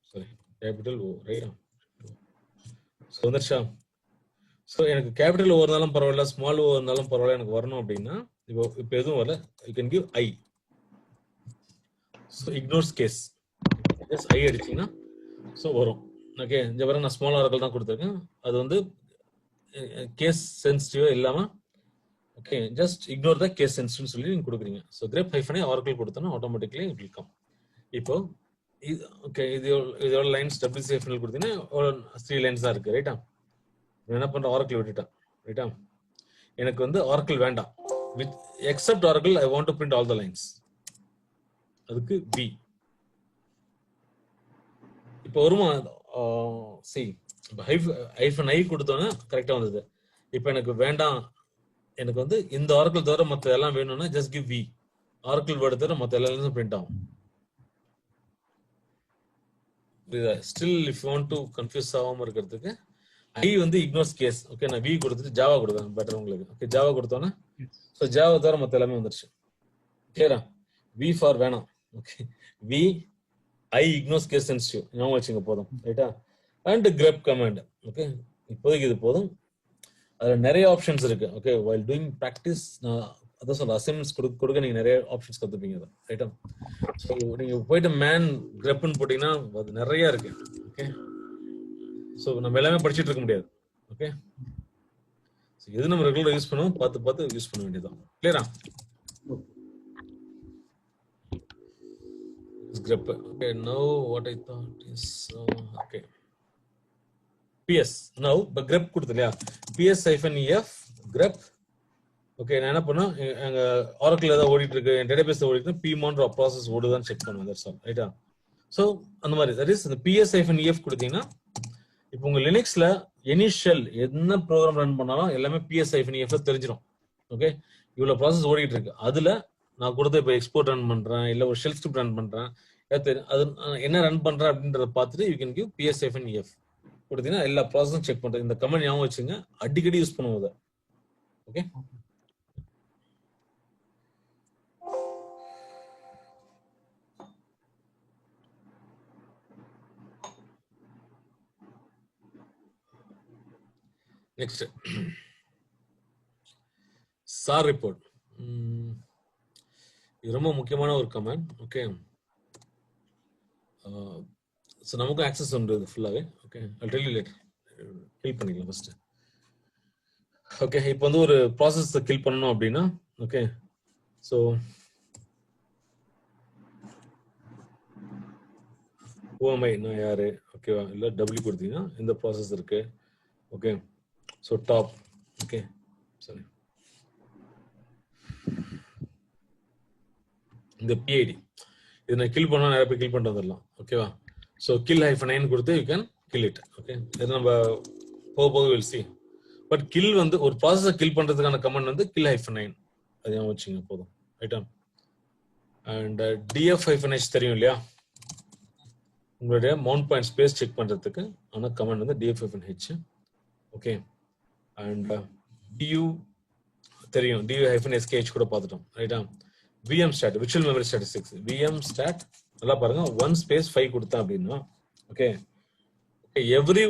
சரி, கேபிட்டல் ஓ ரைட்டா. ஸோ வந்துருச்சா? ஸோ எனக்கு கேபிட்டல் ஓ இருந்தாலும் பரவாயில்ல, ஸ்மால் ஓ இருந்தாலும் பரவாயில்ல, எனக்கு வரணும் அப்படின்னா இப்போ எதுவும் வரல. You can give I. So ignores case. Just I அடிச்சிங்கன்னா ஸோ வரும். ஓகே, இந்த வர நான் ஸ்மால் ஆரக்கிள் தான் கொடுத்துருக்கேன். அது வந்து கேஸ் சென்சிட்டிவா இல்லாமல் okay just ignore the case sensitive சொல்லி நீங்கள் கொடுக்குறீங்க. ஸோ கிரெப் ஹைஃபனை ஆரக்கிள் கொடுத்தோன்னா ஆட்டோமேட்டிக்லி இட் வில் கம். இப்போ இது ஓகே, இதோட லைன்ஸ் WC-L கொடுத்தீங்கன்னா 3 லைன்ஸ் தான் இருக்கு ரைட்டா. என்ன பண்ற, ஆரக்கிள் விட்டுட்டேன் ரைட்டா. எனக்கு வந்து ஆரக்கிள் வேண்டாம். With accept Oracle I want to print all the lines. அதுக்கு B. இப்போ வருமா? சி ஹைஃபன் ஐ கொடுத்தோன்னா கரெக்டா வந்தது. இப்போ எனக்கு வேண்டாம், எனக்கு வந்து இந்த ஆரக்கிள் தவிர மற்ற எல்லாம் வேணும்னா just give V. Oracle word தவிர மற்ற எல்லாரும் பிரிண்ட் ஆகும். Still if you want to confuse ஆகாம இருக்கிறதுக்கு ஐ வந்து இக்னோர்ஸ் கேஸ். ஓகே, நான் V கொடுத்துட்டு ஜாவா கொடுத்தேன் பெட்டர் உங்களுக்கு. ஓகே, ஜாவா கொடுத்தோன்னா ஸோ ஜாவா தவிர மற்ற எல்லாமே வந்துருச்சு. கிளியரா? V ஃபார் வேணாம். ஓகே, V ஐ இக்னோர்ஸ் கேஸ் சென்சிட்டிவ் ஞாபகம் வச்சுங்க போதும் ரைட்டா. And Krebs command. ஓகே, இப்போதைக்கு இது போதும். அதுல நிறைய ஆப்ஷன்ஸ் இருக்கு. ஓகே, வைல் டூயிங் ப்ராக்டிஸ் நான் அதான் சொல்ல அசைன்மெண்ட்ஸ் கொடுக்க நீங்க நிறைய ஆப்ஷன்ஸ் கத்துப்பீங்க அதை ரைட்டா. ஸோ நீங்க போயிட்டு மேன் கிரெப்னு போட்டீங்கன்னா அது நிறைய இருக்கு. ஓகே, ஸோ நம்ம எல்லாமே படிச்சுட்டு இருக்க முடியாது. ஓகே, எது நம்ம ரெகுலர் யூஸ் பண்ணுவோம் பார்த்து யூஸ் பண்ண வேண்டியதான். கிளியரா? grep. Okay, now what I thought is okay. PS now but grep கொடுத்தலையா PS-EF grep. Okay, நான் என்ன பண்ணா எங்க ஆரக்கிள் ஏதாவது ஓடிட்டு இருக்கு, என் டேட்டாபேஸ்ல ஓடிட்டு pmon ப்ராசஸ் ஓடுதான்னு செக் பண்ணுவேன். தட்ஸ் ஆல் ரைட்டா. ஸோ அந்த மாதிரி தட் இஸ் இந்த PS-EF கொடுத்தீங்கன்னா இப்போ உங்க லினக்ஸ்ல எனி ஷெல் என்ன ப்ரோக்ராம் ரன் பண்ணாலும் எல்லாமே PS-EF தெரிஞ்சிடும். ஓகே, இவ்வளவு ப்ராசஸ் ஓடிட்டு இருக்கு. அதுல நான் கொடுத்த இப்போ எக்ஸ்போர்ட் ரன் பண்றேன், இல்ல ஒரு ஷெல் ஸ்கிரிப்ட் ரன் பண்றேன், அது என்ன ரன் பண்றேன் அப்படின்றத பார்த்துட்டு யூ கேன் கிவ் PS-EF கொடுத்தீங்கன்னா எல்லா ப்ராசஸும் செக் பண்றது. இந்த கமெண்ட் ஞாபகம் வச்சுங்க, அடிக்கடி யூஸ் பண்ணுவோம் அதை. Okay, next sar report. இது ரொம்ப முக்கியமான ஒரு கமெண்ட். ஓகே, ஸோ நமக்கும் ஆக்சஸ் உண்டு ஃபுல்லாகவே. Okay, I'll tell you later. Kill பண்ணிக்கலாம் ஃபர்ஸ்ட். ஓகே, இப்போ வந்து ஒரு ப்ராசஸ் கில் பண்ணணும் அப்படின்னா ஓகே, ஸோ ஓஎம்ஐ நான் யாரு ஓகேவா, இல்லை டபிள்யூ கொடுத்தீங்கன்னா இந்த ப்ராசஸ் இருக்கு. Okay, so top. ஓகே, சரி, இந்த PID இது நான் கில் பண்ணா நிறைய பேர் கில் பண்ணிட்டு வந்துடலாம். ஓகேவா, ஸோ kill-9 கொடுத்து you can kill it. Okay, இது நம்ம போக வில் சி. பட் கில் வந்து ஒரு ப்ராசஸை கில் பண்றதுக்கான கமெண்ட் வந்து kill-9 அது வச்சுங்க போதும் ரைட்டா. அண்ட் df-h தெரியும் இல்லையா, உங்களுடைய மவுண்ட் பாயிண்ட் ஸ்பேஸ் செக் பண்றதுக்கு ஆனா கமெண்ட் வந்து df-h. ஓகே, அண்ட் du தெரியும், du-skh கூட பார்த்துட்டோம் ரைட்டா. vmstat virtual memory statistics, vmstat நல்லா பாருங்க, 1 space 5 கொடுத்தேன் அப்படின்னா ஓகே, எவ்ரி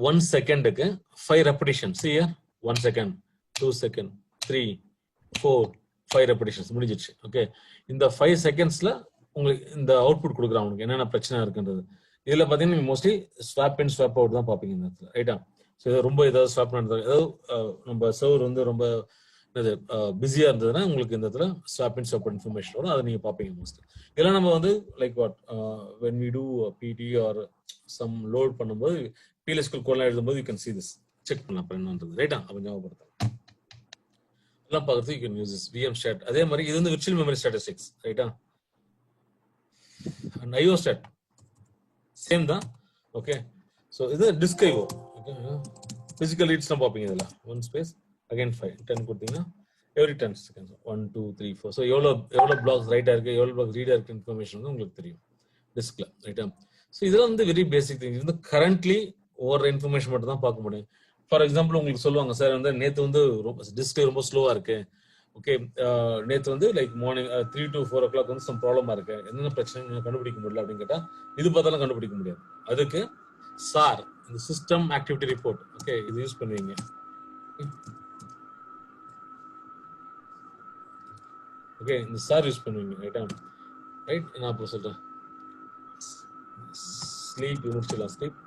1 செகண்டுக்கு 5 repetition. See here 1 second 2 second 3 4 5 repetitions முடிஞ்சிச்சு. ஓகே, இந்த 5 செகண்ட்ஸ்ல உங்களுக்கு இந்த அவுட்புட் கொடுக்குறான் உங்களுக்கு என்னென்ன பிரச்சனை இருக்குன்றது. இதுல பாத்தீங்கன்னா நீங்க மோஸ்ட்லி ஸ்வாப் இன் ஸ்வாப் அவுட் தான் பாப்பீங்க இந்த இடத்துல, ரைட்டா? ஸோ ரொம்ப ஏதாவது ஸ்வாப் நடந்தது, ஏதாவது நம்ம சர்வர் வந்து ரொம்ப பிஸியா இருந்ததுன்னா உங்களுக்கு இந்த இடத்துல ஸ்வாப் இன் ஸ்வாப் இன்ஃபர்மேஷன் வரும், அதை நீங்க பாப்பீங்க மோஸ்ட்லி. இதெல்லாம் நம்ம வந்து like what when we do PT or some load பண்ணும்போது PLSQL கோட்லாம் எழுதும்போது you can see this, check பண்ணலாம் அப்புறம் என்னன்றது, ரைட்டா? அப்ப ஞாபகப்படுத்தலாம் எல்லாம் பார்க்கறதுக்கு you can use this VM stat. அதே மாதிரி இது வந்து virtual memory statistics, ரைட்டா? and IO stat சேம் தான். ஓகே, ஸோ இது disk IO. Okay, physical reads தான் பார்ப்பீங்க இதில். 1 ஸ்பேஸ் அகைன் 5 10 கொடுத்தீங்கன்னா எவ்ரி 10 செகண்ட்ஸ் 1 2 3 4. ஸோ எவ்வளோ பிளாக்ஸ் ரைட்டாக இருக்குது, எவ்வளோ பிளாக்ஸ் ரீடாக இருக்குது இன்ஃபர்மேஷன் வந்து உங்களுக்கு தெரியும் டிஸ்கில், ரைட்டா? ஸோ இதெல்லாம் வந்து வெரி பேசிக் திங். இது வந்து கரண்ட்லி ஓடுற இன்ஃபர்மேஷன் மட்டும் தான் பார்க்க முடியும். ஃபார் எக்ஸாம்பிள் உங்களுக்கு சொல்லுவாங்க, சார் வந்து நேற்று வந்து டிஸ்க் ரொம்ப ஸ்லோவாக இருக்கு, ஓகே, நேற்று வந்து லைக் மார்னிங் 3 to 4 o'clock வந்து சம் ப்ராப்ளமா இருக்கு, என்னென்ன பிரச்சனை கண்டுபிடிக்க முடியல அப்படின்னு கேட்டா இது பார்த்தாலும் கண்டுபிடிக்க முடியாது. அதுக்கு சார் இந்த சிஸ்டம் ஆக்டிவிட்டி ரிப்போர்ட், ஓகே, இது யூஸ் பண்ணுவீங்க. ஓகே, இந்த சார் யூஸ் பண்ணுவீங்க, ரைட்டா? ரைட், நான் அப்போ சொல்றேன். ஸ்லீப் முடிச்சிடலாம். Sleep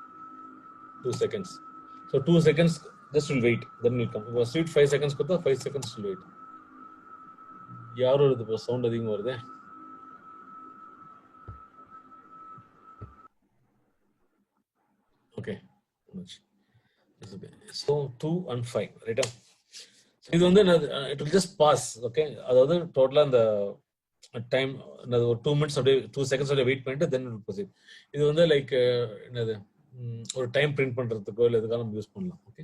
2 seconds. So 2 seconds just will wait, then will come. இப்போ ஸ்லீப் 5 seconds கொடுத்தா 5 seconds will wait. யாரோ இது சவுண்ட் அதிகமா வருதே. ஓகே, ஸோ 2 and 5, ரைட்டா? இது வந்து it will just pause. Okay, அதாவது டோட்டலா இந்த டைம் ஒரு 2 minutes அப்படியே 2 seconds அப்படியே வெயிட் பண்ணிட்டு தென் ப்ரொசீட். இது வந்து லைக் என்னது ஒரு டைம் பிரிண்ட் பண்றதுக்கோ இல்லை எதுக்காக நம்ம யூஸ் பண்ணலாம். Okay,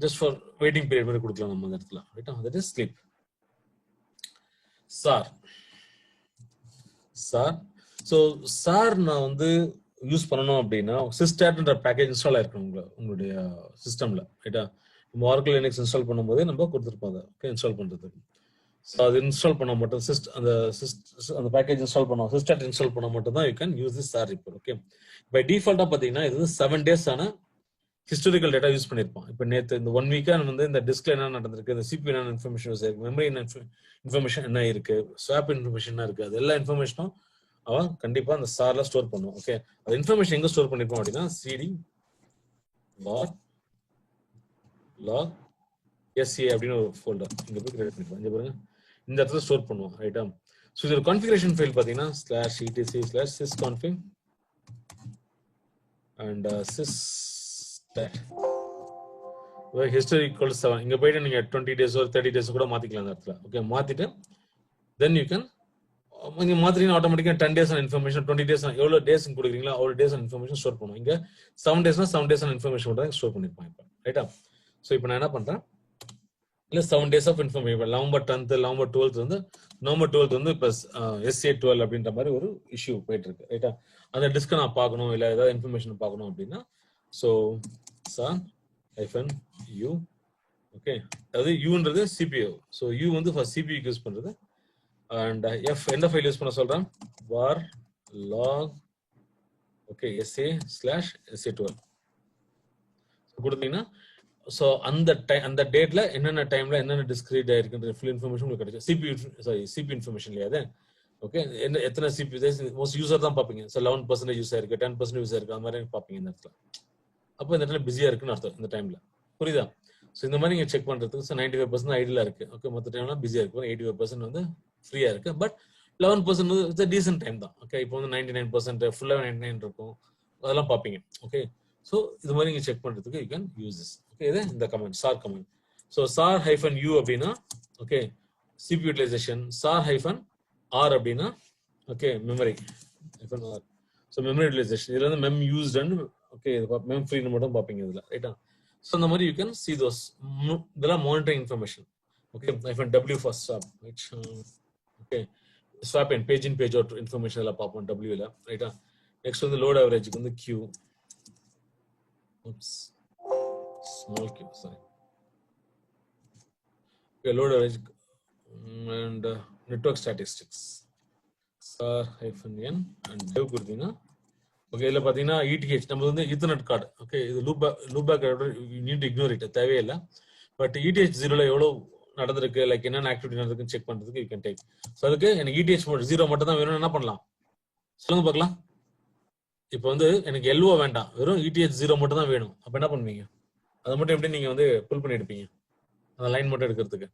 just for waiting period மாதிரி கொடுக்கலாம் நம்ம அந்த இடத்துல, ரைட்டா? That is sleep. Sir so sir நான் வந்து யூஸ் பண்ணணும் அப்படின்னா சிஸ்டாட்ன்ற பேக்கேஜ் இன்ஸ்டால் ஆயிருக்கணும் உங்களுடைய சிஸ்டம்ல, ரைட்டா? நம்ம Oracle Linux இன்ஸ்டால் பண்ணும்போதே நம்ம கொடுத்துருப்போம் அதை, ஓகே, இன்ஸ்டால் பண்றதுக்கு. ஸோ அது இன்ஸ்டால் பண்ண மட்டும் அந்த பேக்கேஜ் இன்ஸ்டால் பண்ணோம், சிஸ்டாட் இன்ஸ்டால் பண்ண மட்டும் தான் you can use this sar report. Okay, by டிஃபால்ட்டா பாத்தீங்கன்னா இது வந்து 7 days ஆன ஹிஸ்டாரிக்கல் டேட்டா யூஸ் பண்ணிருப்போம். இப்போ நேற்று இந்த 1 week வந்து இந்த டிஸ்க்ல என்ன நடந்திருக்கு, இந்த CPU என்ன இன்ஃபர்மேஷன் இருக்கு, மெமரி என்ன இன்ஃபர்மேஷன் என்ன இருக்கு, ஸ்வாப் இன்ஃபர்மேஷன் என்ன இருக்கு, அது எல்லா இன்ஃபர்மேஷனும் அவன் கண்டிப்பா அந்த சார்ல ஸ்டோர் பண்ணுவோம். ஓகே, அது இன்ஃபர்மேஷன் எங்க ஸ்டோர் பண்ணிருப்போம் அப்படின்னா CD log SA அப்படின்னு ஒரு ஃபோல்டர் இங்க போய் கிரியேட் பண்ணிருப்போம். இங்க பாருங்க, இந்த இடத்துல ஸ்டோர் பண்ணுவோம், ரைட்டா? ஸோ இதோட கான்ஃபிகரேஷன் ஃபைல் பாத்தீங்கன்னா /etc/sysconfig and systat history equals 7. இங்க போயிட்டு நீங்க 20 days or 30 days கூட மாத்திக்கலாம் அந்த இடத்துல. ஓகே, மாத்திட்டு then you can நீங்க மாத்திரீங்க ஆட்டோமேட்டிக்கா 10 days ஆன இன்ஃபர்மேஷன் 20 days எவ்வளவு டேஸ் கொடுக்குறீங்களா அவ்வளவு டேஸ் ஆன இன்ஃபர்மேஷன் ஸ்டோர் பண்ணுவோம். இங்க 7 days 7 days ஆன இன்ஃபர்மேஷன் மட்டும் ஸ்டோர் பண்ணிருப்போம் இப்போ, ரைட்டா? ஸோ இப்போ நான் என்ன பண்றேன், இல்ல 7 days of information November 10th November 12th வந்து November 12th வந்து இப்போ SA12 அப்படின்ற மாதிரி ஒரு இஷ்யூ போயிட்டு இருக்கு, ரைட்டா? அந்த டிஸ்க் நான் பார்க்கணும் இல்ல ஏதாவது இன்ஃபர்மேஷன் பார்க்கணும் அப்படின்னா ஸோ -u, ஓகே, அதாவது யூன்றது CPU. ஸோ யூ வந்து ஃபார் CPU யூஸ் பண்றது. அண்ட் F எந்த ஃபைல் யூஸ் பண்ண சொல்றேன், var log, ஓகே, SA/SA12 கொடுத்தீங்கன்னா ஸோ அந்த டேட்ல என்னென்ன டைம்ல என்னென்ன டிஸ்க் ரீட் ஆயிருக்குன்ற ஃபுல் இன்ஃபர்மேஷன் உங்களுக்கு கிடைக்கும். CPU இன்ஃபர்மேஷன் இல்லையா அது? ஓகே, என்ன எத்தனை CPU மோஸ்ட் யூசர் தான் பார்ப்பீங்க. ஸோ 11% யூஸ் ஆயிருக்கு, 10% யூஸ் ஆயிருக்கு, அந்த மாதிரி பார்ப்பீங்க இந்த இடத்துல. அப்போ இந்த இடத்துல பிஸியா இருக்குன்னு அர்த்தம் இந்த டைம்ல, புரியுதா? ஸோ இந்த மாதிரி நீங்க செக் பண்றதுக்கு 95% ஐடியா இருக்கு, ஓகே, மற்ற டைம்லாம் பிஸியா இருக்கு, 85% வந்து ஃப்ரீயா இருக்கு, பட் 11% வந்து இட்ஸ் டீசன்ட் டைம் தான். ஓகே, இப்போ வந்து 99% ஃபுல்லா 99 இருக்கும், அதெல்லாம் பார்ப்பீங்க. ஓகே, ஸோ இது மாதிரி நீங்க செக் பண்றதுக்கு you can use this. Okay, இது இந்த comment sir comment. So SAR-U அப்படின்னா ஓகே CPU யூட்டிலைசேஷன், SAR-R அப்படின்னா okay memory -R. So memory utilization இதுல வந்து மெம் யூஸ்டு, ஓகே, மெம் ஃப்ரீன்னு மட்டும் பார்ப்பீங்க இதுல, ரைட்டா? ஸோ அந்த மாதிரி யூ கேன் சி தோஸ். இதெல்லாம் monitoring information. Okay, -W for swap, okay, swap in page in page out information எல்லாம் பார்ப்போம் W ல, ரைட்டா? நெக்ஸ்ட் வந்து லோட் ஆவரேஜுக்கு வந்து Q, small q, sorry, okay, load average and network statistics SAR-N and dev கொடுத்தீங்கன்னா okay, இதுல பாத்தீங்கன்னா ETH நம்ம வந்து ஈத்தர்நெட் கார்டு, ஓகே, இது loopback you need to ignore it, தேவையில்லை. பட் இடிஹெச் ஜீரோல எவ்வளவு நடந்திருக்கு, லைக் என்னென்ன ஆக்டிவிட்டி நடந்திருக்குன்னு செக் பண்றதுக்கு யூ கேன் டேக். ஸோ அதுக்கு எனக்கு இடிஹெச் ஜீரோ மட்டும் தான் வேணும்னு என்ன பண்ணலாம் சொல்லுங்க பார்க்கலாம். இப்போ வந்து எனக்கு எல்ஓ வேண்டாம், வெறும் இடிஹெச் ஜீரோ மட்டும் தான் வேணும். அப்ப என்ன பண்ணுவீங்க? அதை மட்டும் எப்படி நீங்க வந்து புல் பண்ணி எடுப்பீங்க அந்த லைன் மட்டும் எடுக்கிறதுக்கு?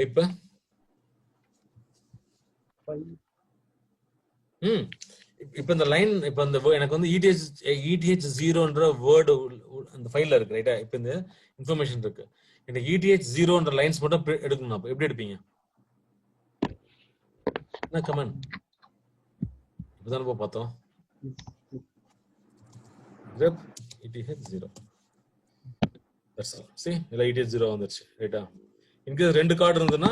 இப்ப இப்ப இந்த லைன் இப்ப இந்த எனக்கு வந்து இடிஹெச் ஜீரோன்ற வேர்டு அந்த ஃபைல்ல இருக்கு ரைட்டா. இப்ப இந்த இன்ஃபர்மேஷன் இருக்கு, எனக்கு இடிஹெச் ஜீரோன்ற லைன்ஸ் மட்டும் எடுக்கணும். அப்ப எப்படி எடுப்பீங்க? என்ன கமெண்ட் இப்பதானே பார்த்தோம். grep ETH 0. That's all. See, இல்ல ETH 0 வந்துருச்சு ரைட்டா. இன்கேஸ் ரெண்டு கார்டு இருந்ததுன்னா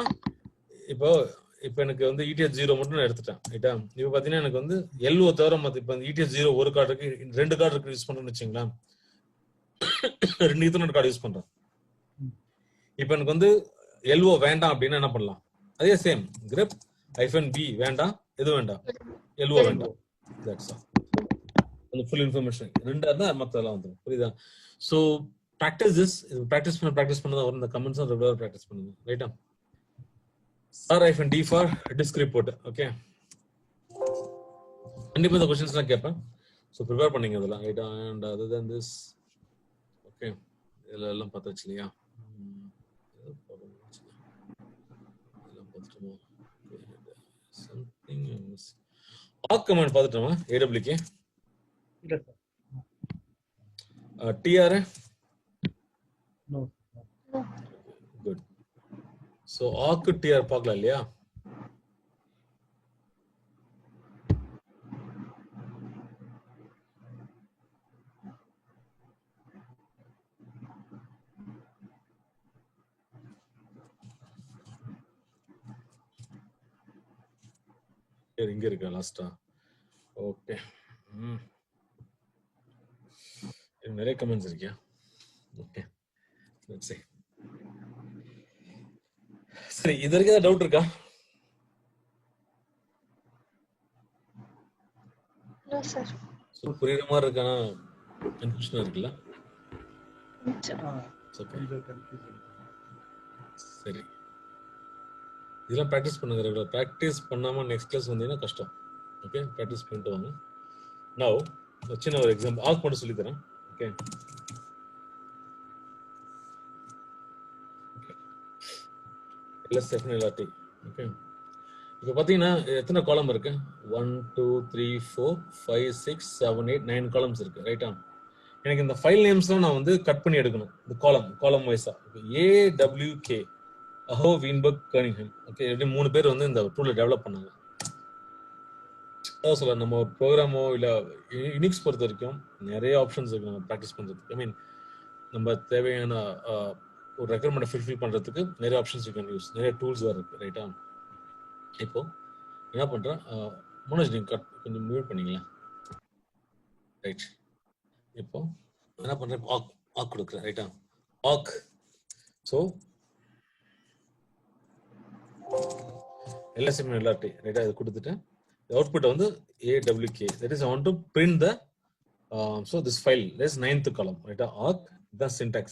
இப்போ எனக்கு வந்து ETH 0 மட்டும் நான் எடுத்துட்டேன் ரைட்டா. இப்போ பாத்தீங்கன்னா எனக்கு வந்து LO தவிர மத்த இப்போ ETH 0 ஒரு கார்டு இருக்கு, ரெண்டு கார்டு இருக்கு யூஸ் பண்றேன்னு வச்சுங்களேன். ரெண்டு ஈத்தர்நெட் கார்டு யூஸ் பண்றேன். இப்போ எனக்கு வந்து LO வேண்டாம் அப்படின்னா என்ன பண்ணலாம்? அதே சேம் grep -b வேண்டாம், எது வேண்டாம், LO வேண்டாம். That's all. அந்த ஃபுல் இன்ஃபர்மேஷன் ரெண்டா தான் மத்ததெல்லாம் வந்துடும். புரியுதா? ஸோ ப்ராக்டிஸ் பண்ண வரும். இந்த கமெண்ட்ஸ் ரெகுலர் ப்ராக்டிஸ் பண்ணுங்க ரைட்டா. R-D for disk report. Okay, கண்டிப்பா இந்த கொஸ்டின்ஸ்லாம் கேட்பேன். ஸோ ப்ரிப்பேர் பண்ணீங்க அதெல்லாம் ரைட்டா. And other then this okay, இதெல்லாம் எல்லாம் பார்த்தாச்சு இல்லையா? சம்திங் ஆக் comment பார்த்துட்டோமா? AWK TR No. good. So awk TR பார்க்கலாம் இல்லையா? இங்க இருக்கா லாஸ்டா? ஓகே, நிறைய கமெண்ட்ஸ் இருக்கியா? Okay, let's see. சரி, இது வரைக்கும் ஏதாவது டவுட் இருக்கா? No sir. சோ புரியுற மாதிரி இருக்கானா? கன்ஃபியூஷனா இருக்குல்ல? சரி, இதெல்லாம் ப்ராக்டிஸ் பண்ணுங்க ரெகுலர். ப்ராக்டிஸ் பண்ணாம நெக்ஸ்ட் கிளாஸ் வந்தீங்கன்னா கஷ்டம். ஓகே, ப்ராக்டிஸ் பண்ணிட்டு வாங்க. நவ் சின்ன ஒரு எக்ஸாம்பிள் ஆக் மட்டும் சொல்லி தரேன். Okay, LSFNLRT. ஓகே, இப்போ பார்த்தீங்கன்னா எத்தனை காலம் இருக்கு? 1 2 3 4 5 6 7 8 9 காலம்ஸ் இருக்கு ரைட்டா. எனக்கு இந்த ஃபைல் நேம்ஸ்லாம் நான் வந்து கட் பண்ணி எடுக்கணும். இந்த காலம் வைஸா AWK அஹோ வீன்பர்க் கர்னிங்ஹாம். ஓகே, எப்படி மூணு பேர் வந்து இந்த டூலை டெவலப் பண்ணாங்க. அதான் சொல்ல, நம்ம ஒரு ப்ரோக்ராமோ இல்லை யூனிக்ஸ் பொறுத்த வரைக்கும் நிறைய ஆப்ஷன்ஸ் இருக்கு நம்ம ப்ராக்டிஸ் பண்ணுறதுக்கு. ஐ மீன் நம்ம தேவையான ஒரு ரெக்யர்மெண்ட் ஃபுல்ஃபில் பண்ணுறதுக்கு நிறைய ஆப்ஷன்ஸ் யூ கேன் யூஸ், நிறைய டூல்ஸ் வேறு இருக்கு ரைட்டா. இப்போ என்ன பண்ணுறேன், மனோஜ் நீங்கள் கொஞ்சம் மியூட் பண்ணீங்களா? ரைட், இப்போ என்ன பண்ணுறேன், ஆக் கொடுக்குறேன் ரைட்டா. ஆக் ஸோ LSFNLRT ரைட்டா, இது கொடுத்துட்டேன். அவுட்புட் வந்து AWK, that is I want to print the so this file, this 9th column ரைட்டா. awk the syntax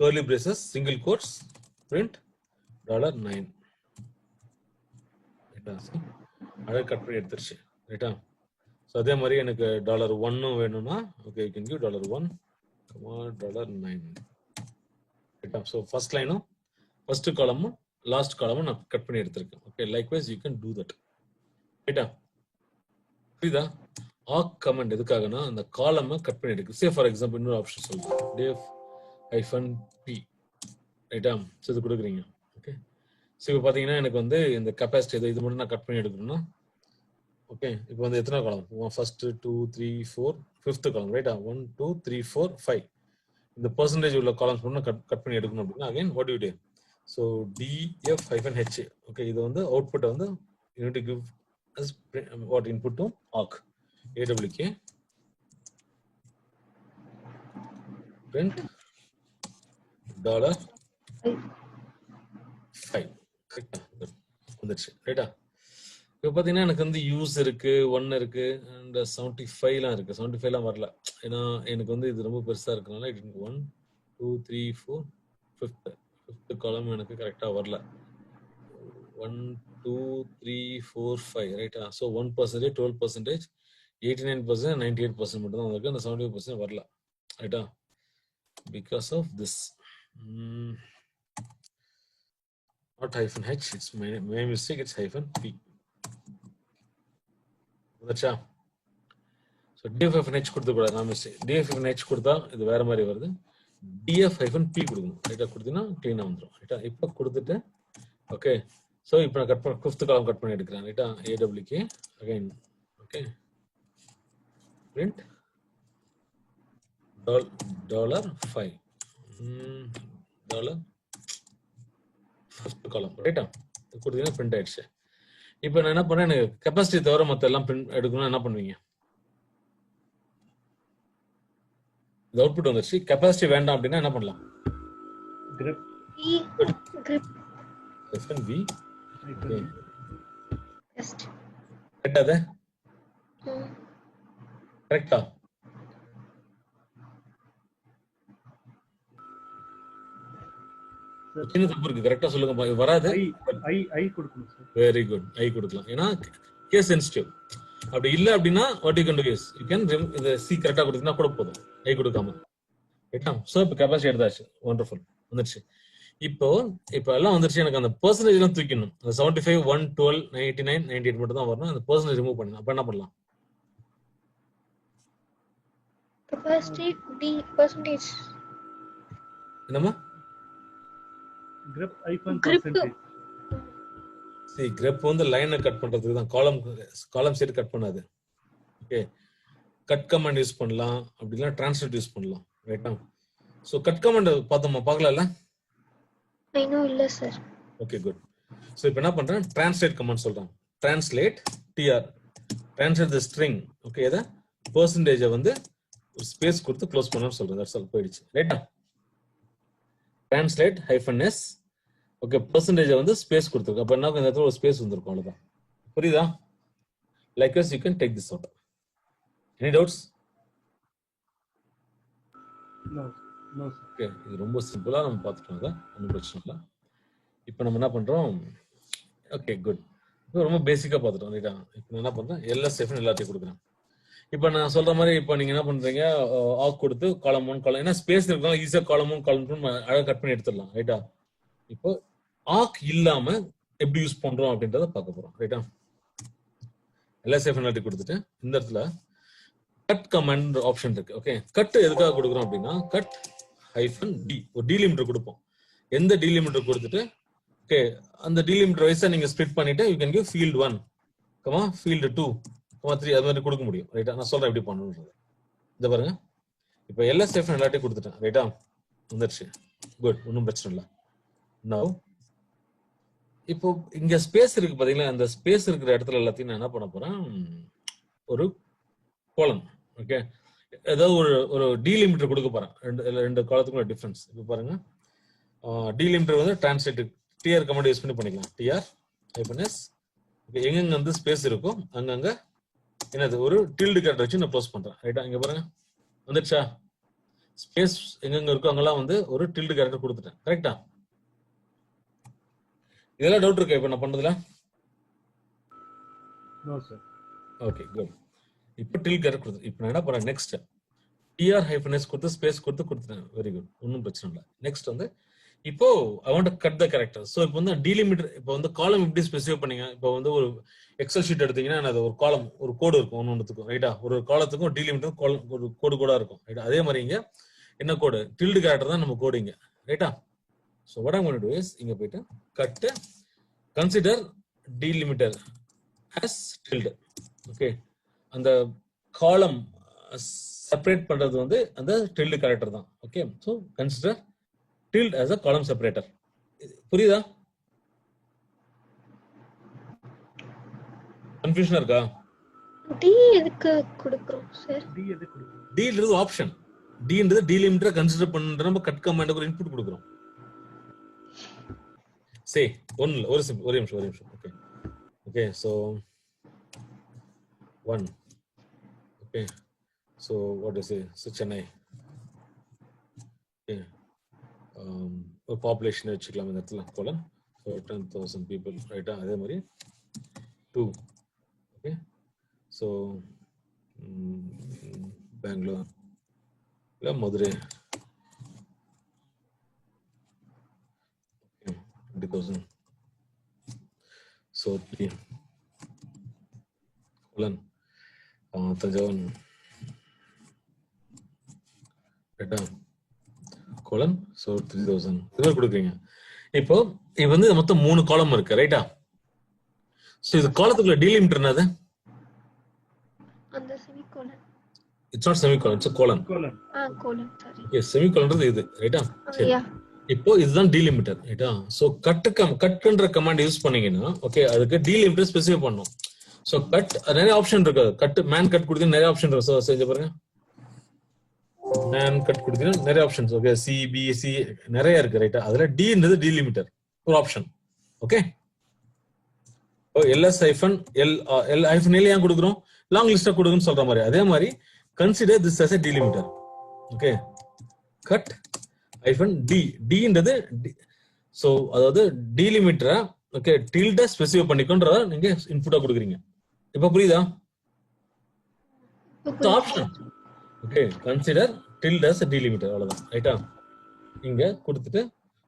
curly braces single quotes print $9 ரைட்டா. அதை கட் பண்ணி எடுத்துருச்சு ரைட்டா. ஸோ அதே மாதிரி எனக்கு $1 வேணும்னா ஓகே, you can give $1, $9 ரைட்டா. ஸோ ஃபர்ஸ்ட் லைனும் ஃபர்ஸ்ட் காலமும் லாஸ்ட் காலமும் நான் கட் பண்ணி எடுத்திருக்கேன். Okay, likewise you can do that ரைட்டா. புரியுதா? ஆக் கமெண்ட் எதுக்காகனா அந்த காலமை கட் பண்ணி எடுக்கு. சே ஃபார் எக்ஸாம்பிள் இன்னொரு ஆப்ஷன் சொல்றேன், def-p ரைட்டா. ஸோ இது கொடுக்குறீங்க. ஓகே, ஸோ இப்போ பார்த்தீங்கன்னா எனக்கு வந்து இந்த கெப்பாசிட்டி இது மட்டும் நான் கட் பண்ணி எடுக்கணும்னா ஓகே, இப்போ வந்து எத்தனை காலம்? ஃபர்ஸ்ட் 2 3 4 5th காலம் ரைட்டா. 1 2 3 4 5 இந்த பெர்சன்டேஜ் உள்ள காலம்ஸ் மட்டும் கட் பண்ணி எடுக்கணும் அப்படின்னா again what you to? So df-h okay, இது வந்து அவுட்புட்டை வந்து you need to give as what input to awk AWK print $5 வந்துருச்சு ரைட்டா. இப்போ பார்த்தீங்கன்னா எனக்கு வந்து யூஸ் இருக்கு 1 இருக்கு அண்ட் 75லாம் இருக்கு. 75லாம் வரல. ஏன்னா எனக்கு வந்து இது ரொம்ப பெருசா இருக்கனால இட் 1 2 3 4 ஃபிஃப்த் காலம் எனக்கு கரெக்டா வரல. 1 2 3 4 5 ரைட்டா. ஸோ 1%, 12%, 89%, 98% மட்டும் தான் இருக்கு. அந்த 75% வரல. ரைட்டா. Because of this. Not hyphen H, it's my mistake, it's hyphen P. வந்துச்சா? ஸோ DF-H கொடுத்துக்கூடாது, நான் மிஸ்டேக். DF-H கொடுத்தா இது வேற மாதிரி வருது. DF-P கொடுக்கணும். ரைட்டா கொடுத்தீங்கன்னா க்ளீனாக வந்துடும். ரைட்டா இப்போ கொடுத்துட்டு ஓகே. ஸோ இப்போ நான் கட் பண்ண 5th காலம் கட் பண்ணி எடுக்கிறேன். ரைட்டா AWK again okay print $5 5th காலம் ரைட்டா கொடுத்தீங்கன்னா பிரிண்ட் ஆயிடுச்சு. இப்போ நான் என்ன பண்ணேன், எனக்கு கெப்பாசிட்டி தவிர மற்ற எல்லாம் பிரிண்ட் எடுக்கணும். என்ன பண்ணுவீங்க? இந்த அவுட்புட் வந்துருச்சு. கெப்பாசிட்டி வேண்டாம் அப்படின்னா என்ன பண்ணலாம்? grep V hyphen Just. கரெக்டா? அது கரெக்டா? சின்ன தப்பு இருக்கு. கரெக்டா சொல்லுங்க. இது வராது. I கொடுக்கணும் சார். Very good. ஐ கொடுக்கலாம். ஏன்னா கேஸ் சென்சிட்டிவ். அப்படி இல்ல அப்படின்னா what you can to is you can இந்த சி கரெக்டா கொடுத்தீங்கன்னா கூட போதும். ஐ கொடுக்காம ரைட்டா. ஸோ இப்போ கெப்பாசிட்டி எடுத்தாச்சு. வண்டர்ஃபுல் வந்துருச்சு. இப்போ எல்லாம் வந்துருச்சு. எனக்கு அந்த பெர்சன்டேஜ் எல்லாம் தூக்கணும். அந்த 75 1 12 99 98 மட்டும் தான் வரணும். அந்த பெர்சன்டேஜ் ரிமூவ் பண்ணணும். அப்ப என்ன பண்ணலாம்? Capacity D percentage. என்னமா? grep hyphen Grep. percentage. சரி, கிரெப் வந்து லைனை கட் பண்றதுக்கு தான். காலம் சைடு கட் பண்ணாது. ஓகே, கட் கமாண்ட் யூஸ் பண்ணலாம். அப்படிலாம் டிரான்ஸ்லேட் யூஸ் பண்ணலாம். ரைட்டா. ஸோ கட் கமாண்ட் பார்த்தோமா? பார்க்கலாம்ல? I know இல்ல சார். Okay good. ஸோ இப்போ என்ன பண்றேன், டிரான்ஸ்லேட் கமாண்ட் சொல்றேன். டிரான்ஸ்லேட் TR டிரான்ஸ்லேட் தி ஸ்ட்ரிங். ஓகே, எதை பெர்சன்டேஜை வந்து ஒரு ஸ்பேஸ் கொடுத்து க்ளோஸ் பண்ணணும்னு சொல்றேன். That's all. போயிடுச்சு. ரைட்டா. Translate -S. ஓகே, பெர்சன்டேஜை வந்து ஸ்பேஸ் கொடுத்துருக்கு. அப்போ என்ன, இந்த இடத்துல ஒரு ஸ்பேஸ் வந்துருக்கும். அவ்வளோதான். புரியுதா? Likewise you can take this out. Any doubts? No sir. Okay, இது ரொம்ப சிம்பிளா நம்ம பார்த்துட்டோம். அதான் ஒன்றும் பிரச்சனை இல்லை. இப்போ நம்ம என்ன பண்றோம்? Okay good. இப்போ ரொம்ப பேசிக்கா பார்த்துட்டோம். ரைட்டா. இப்போ நான் என்ன பண்றேன், LSF எல்லாத்தையும் கொடுக்குறேன். இப்போ நான் சொல்ற மாதிரி இப்போ நீங்க என்ன பண்றீங்க, ஆக் கொடுத்து காலம் 1 காலம், ஏன்னா ஸ்பேஸ் இருக்கனால ஈஸியா காலம் 1 காலம் 2 அழகாக கட் பண்ணி எடுத்துடலாம். ரைட்டா. இப்போ ஆக் இல்லாம எப்படி யூஸ் பண்றோம் அப்படின்றத பார்க்க போறோம். ரைட்டா. LSF எல்லாத்தையும் கொடுத்துட்டு இந்த இடத்துல கட் கமாண்ட் ஆப்ஷன் இருக்கு. ஓகே, கட் எதுக்காக கொடுக்குறோம் அப்படின்னா கட் -D ஒரு டீலிமிட்டர் கொடுப்போம். எந்த டீலிமிட்டர் கொடுத்துட்டு ஓகே அந்த டீலிமிட்டர் வைஸா நீங்க ஸ்ப்ளிட் பண்ணிட்டு you can give field 1 field 2 3 அது மாதிரி கொடுக்க முடியும். ரைட்டா. நான் சொல்றேன் எப்படி பண்ணணும்ன்றது. இந்த பாருங்க, இப்போ LSF எல்லாத்தையும் கொடுத்துட்டேன். ரைட்டா. வந்துருச்சு. குட், ஒன்றும் பிரச்சனை இல்லை. நவ் இப்போ இங்க ஸ்பேஸ் இருக்கு பாத்தீங்களா, அந்த ஸ்பேஸ் இருக்கிற இடத்துல எல்லாத்தையும் நான் என்ன பண்ண போறேன், ஒரு கோலம். ஓகே, ஏதாவது ஒரு டீலிமிட்டர் கொடுக்க போறேன். ரெண்டு காலத்துக்கும் டிஃபரன்ஸ். இப்போ பாருங்க, டீலிமிட்டர் வந்து டிரான்ஸ்லேட் TR கமாண்ட் யூஸ் பண்ணி பண்ணிக்கலாம். TR-S. எங்கெங்க வந்து ஸ்பேஸ் இருக்கும் அங்கங்க என்னது ஒரு டில்டு கேரக்டர் வச்சு நான் க்ளோஸ் பண்றேன். ரைட்டா. இங்க பாருங்க வந்துருச்சா? ஸ்பேஸ் எங்கெங்க இருக்கோ அங்கெல்லாம் வந்து ஒரு டில்டு கேரக்டர் கொடுத்துட்டேன். கரெக்டா? இதெல்லாம் டவுட் இருக்கா இப்போ நான் பண்றதுல? No sir. Okay good. இப்போ டில் கேரக்டர் கொடுத்து இப்போ நான் என்ன பண்ணேன், நெக்ஸ்ட் TR-S கொடுத்து ஸ்பேஸ் கொடுத்துட்டேன். வெரி குட், ஒன்றும் பிரச்சனை இல்லை. நெக்ஸ்ட் வந்து இப்போ ஐ want to cut the character. So இப்போ வந்து டீலிமிட்டர், இப்போ வந்து காலம் எப்படி ஸ்பெசிஃபை பண்ணீங்க. இப்போ வந்து ஒரு எக்ஸல் ஷீட் எடுத்தீங்கன்னா அது ஒரு காலம் ஒரு கோடு இருக்கும் ஒன்னொன்றுத்துக்கும். ரைட்டா. ஒரு காலத்துக்கும் டீலிமிட்டர் ஒரு கோடா இருக்கும். ரைட்டா. அதே மாதிரி இங்க என்ன கோடு, டில்டு கேரக்டர் தான் நம்ம கோடு இங்க. ரைட்டா. So what I'm going to do is இங்க போயிட்டு cut consider delimiter as tilde. Okay, அந்த காலம் செப்பரேட் பண்றது வந்து அந்த டில்டு கேரக்டர் தான். Okay, so consider tilde as a column separator. புரியுதா? கன்ஃபியூஷன் இருக்கா? D எதுக்கு கொடுக்கிறோம் சார்? D எதுக்கு கொடுக்கணும்? D ன்றது ஆப்ஷன். D ன்றது டீலிமிட்டரை கன்சிடர் பண்ற நம்ம கட் கமாண்டுக்கு ஒரு இன்புட் கொடுக்கிறோம். சே ஒரு நிமிஷம். Okay okay. So 1. Okay. So what do you say? So Chennai. Okay. Population வச்சுக்கலாம் இந்த இடத்துல colon. So 10,000 people, right? அதே மாதிரி 2. Okay. So Bangalore. இல்ல Madurai. Okay. 20,000. So 3. Colon. Tanjavur. Right? Colon. So 3,000. இது கொடுக்குறீங்க. இப்போ இது வந்து மொத்தம் 3 காலம் இருக்கு, ரைட்டா? சோ இது காலத்துக்குள்ள டீலிமிட்டர் என்னது? அந்த semicolon. It's not semicolon, it's colon. Colon. Colon, sorry. Yes, செமிகோலன்றது இது, ரைட்டா? சரி. யா. இப்போ இதுதான் டீலிமிட்டர், ரைட்டா? சோ கட்ன்ற கமாண்ட் யூஸ் பண்ணீங்கன்னா, ஓகே, அதுக்கு டீலிமிட்டர் ஸ்பெசிஃபை பண்ணனும். சோ கட் நிறைய ஆப்ஷன் இருக்கு. கட் மேன் கட் கொடுத்தீங்க நிறைய ஆப்ஷன் இருக்கு. சோ செஞ்சு பாருங்க. மேன் கட் கொடுத்தீங்கன்னா நிறைய options, okay, C P C நிறைய இருக்கு, ரைட்டா? அதுல டி-ன்றது டீலிமிட்டர் ஒரு option. Okay. Oh LS hyphen L hyphen L ஏன் கொடுக்குறோம்? லாங் லிஸ்டா கொடுக்குன்னு சொல்ற மாதிரி. அதே மாதிரி consider this as a delimiter. Okay. Cut hyphen D, டி-ன்றது சோ அதாவது டீலிமிட்டரை ஓகே டில்ட ஸ்பெசிஃபை பண்ணிக்கொன்றத நீங்க இன்புட்டா கொடுக்குறீங்க. இப்ப புரியுதா? Option. Okay, consider tilde as a delimiter, அவ்வளவுதான், ரைட்டா? இங்க கொடுத்துட்டு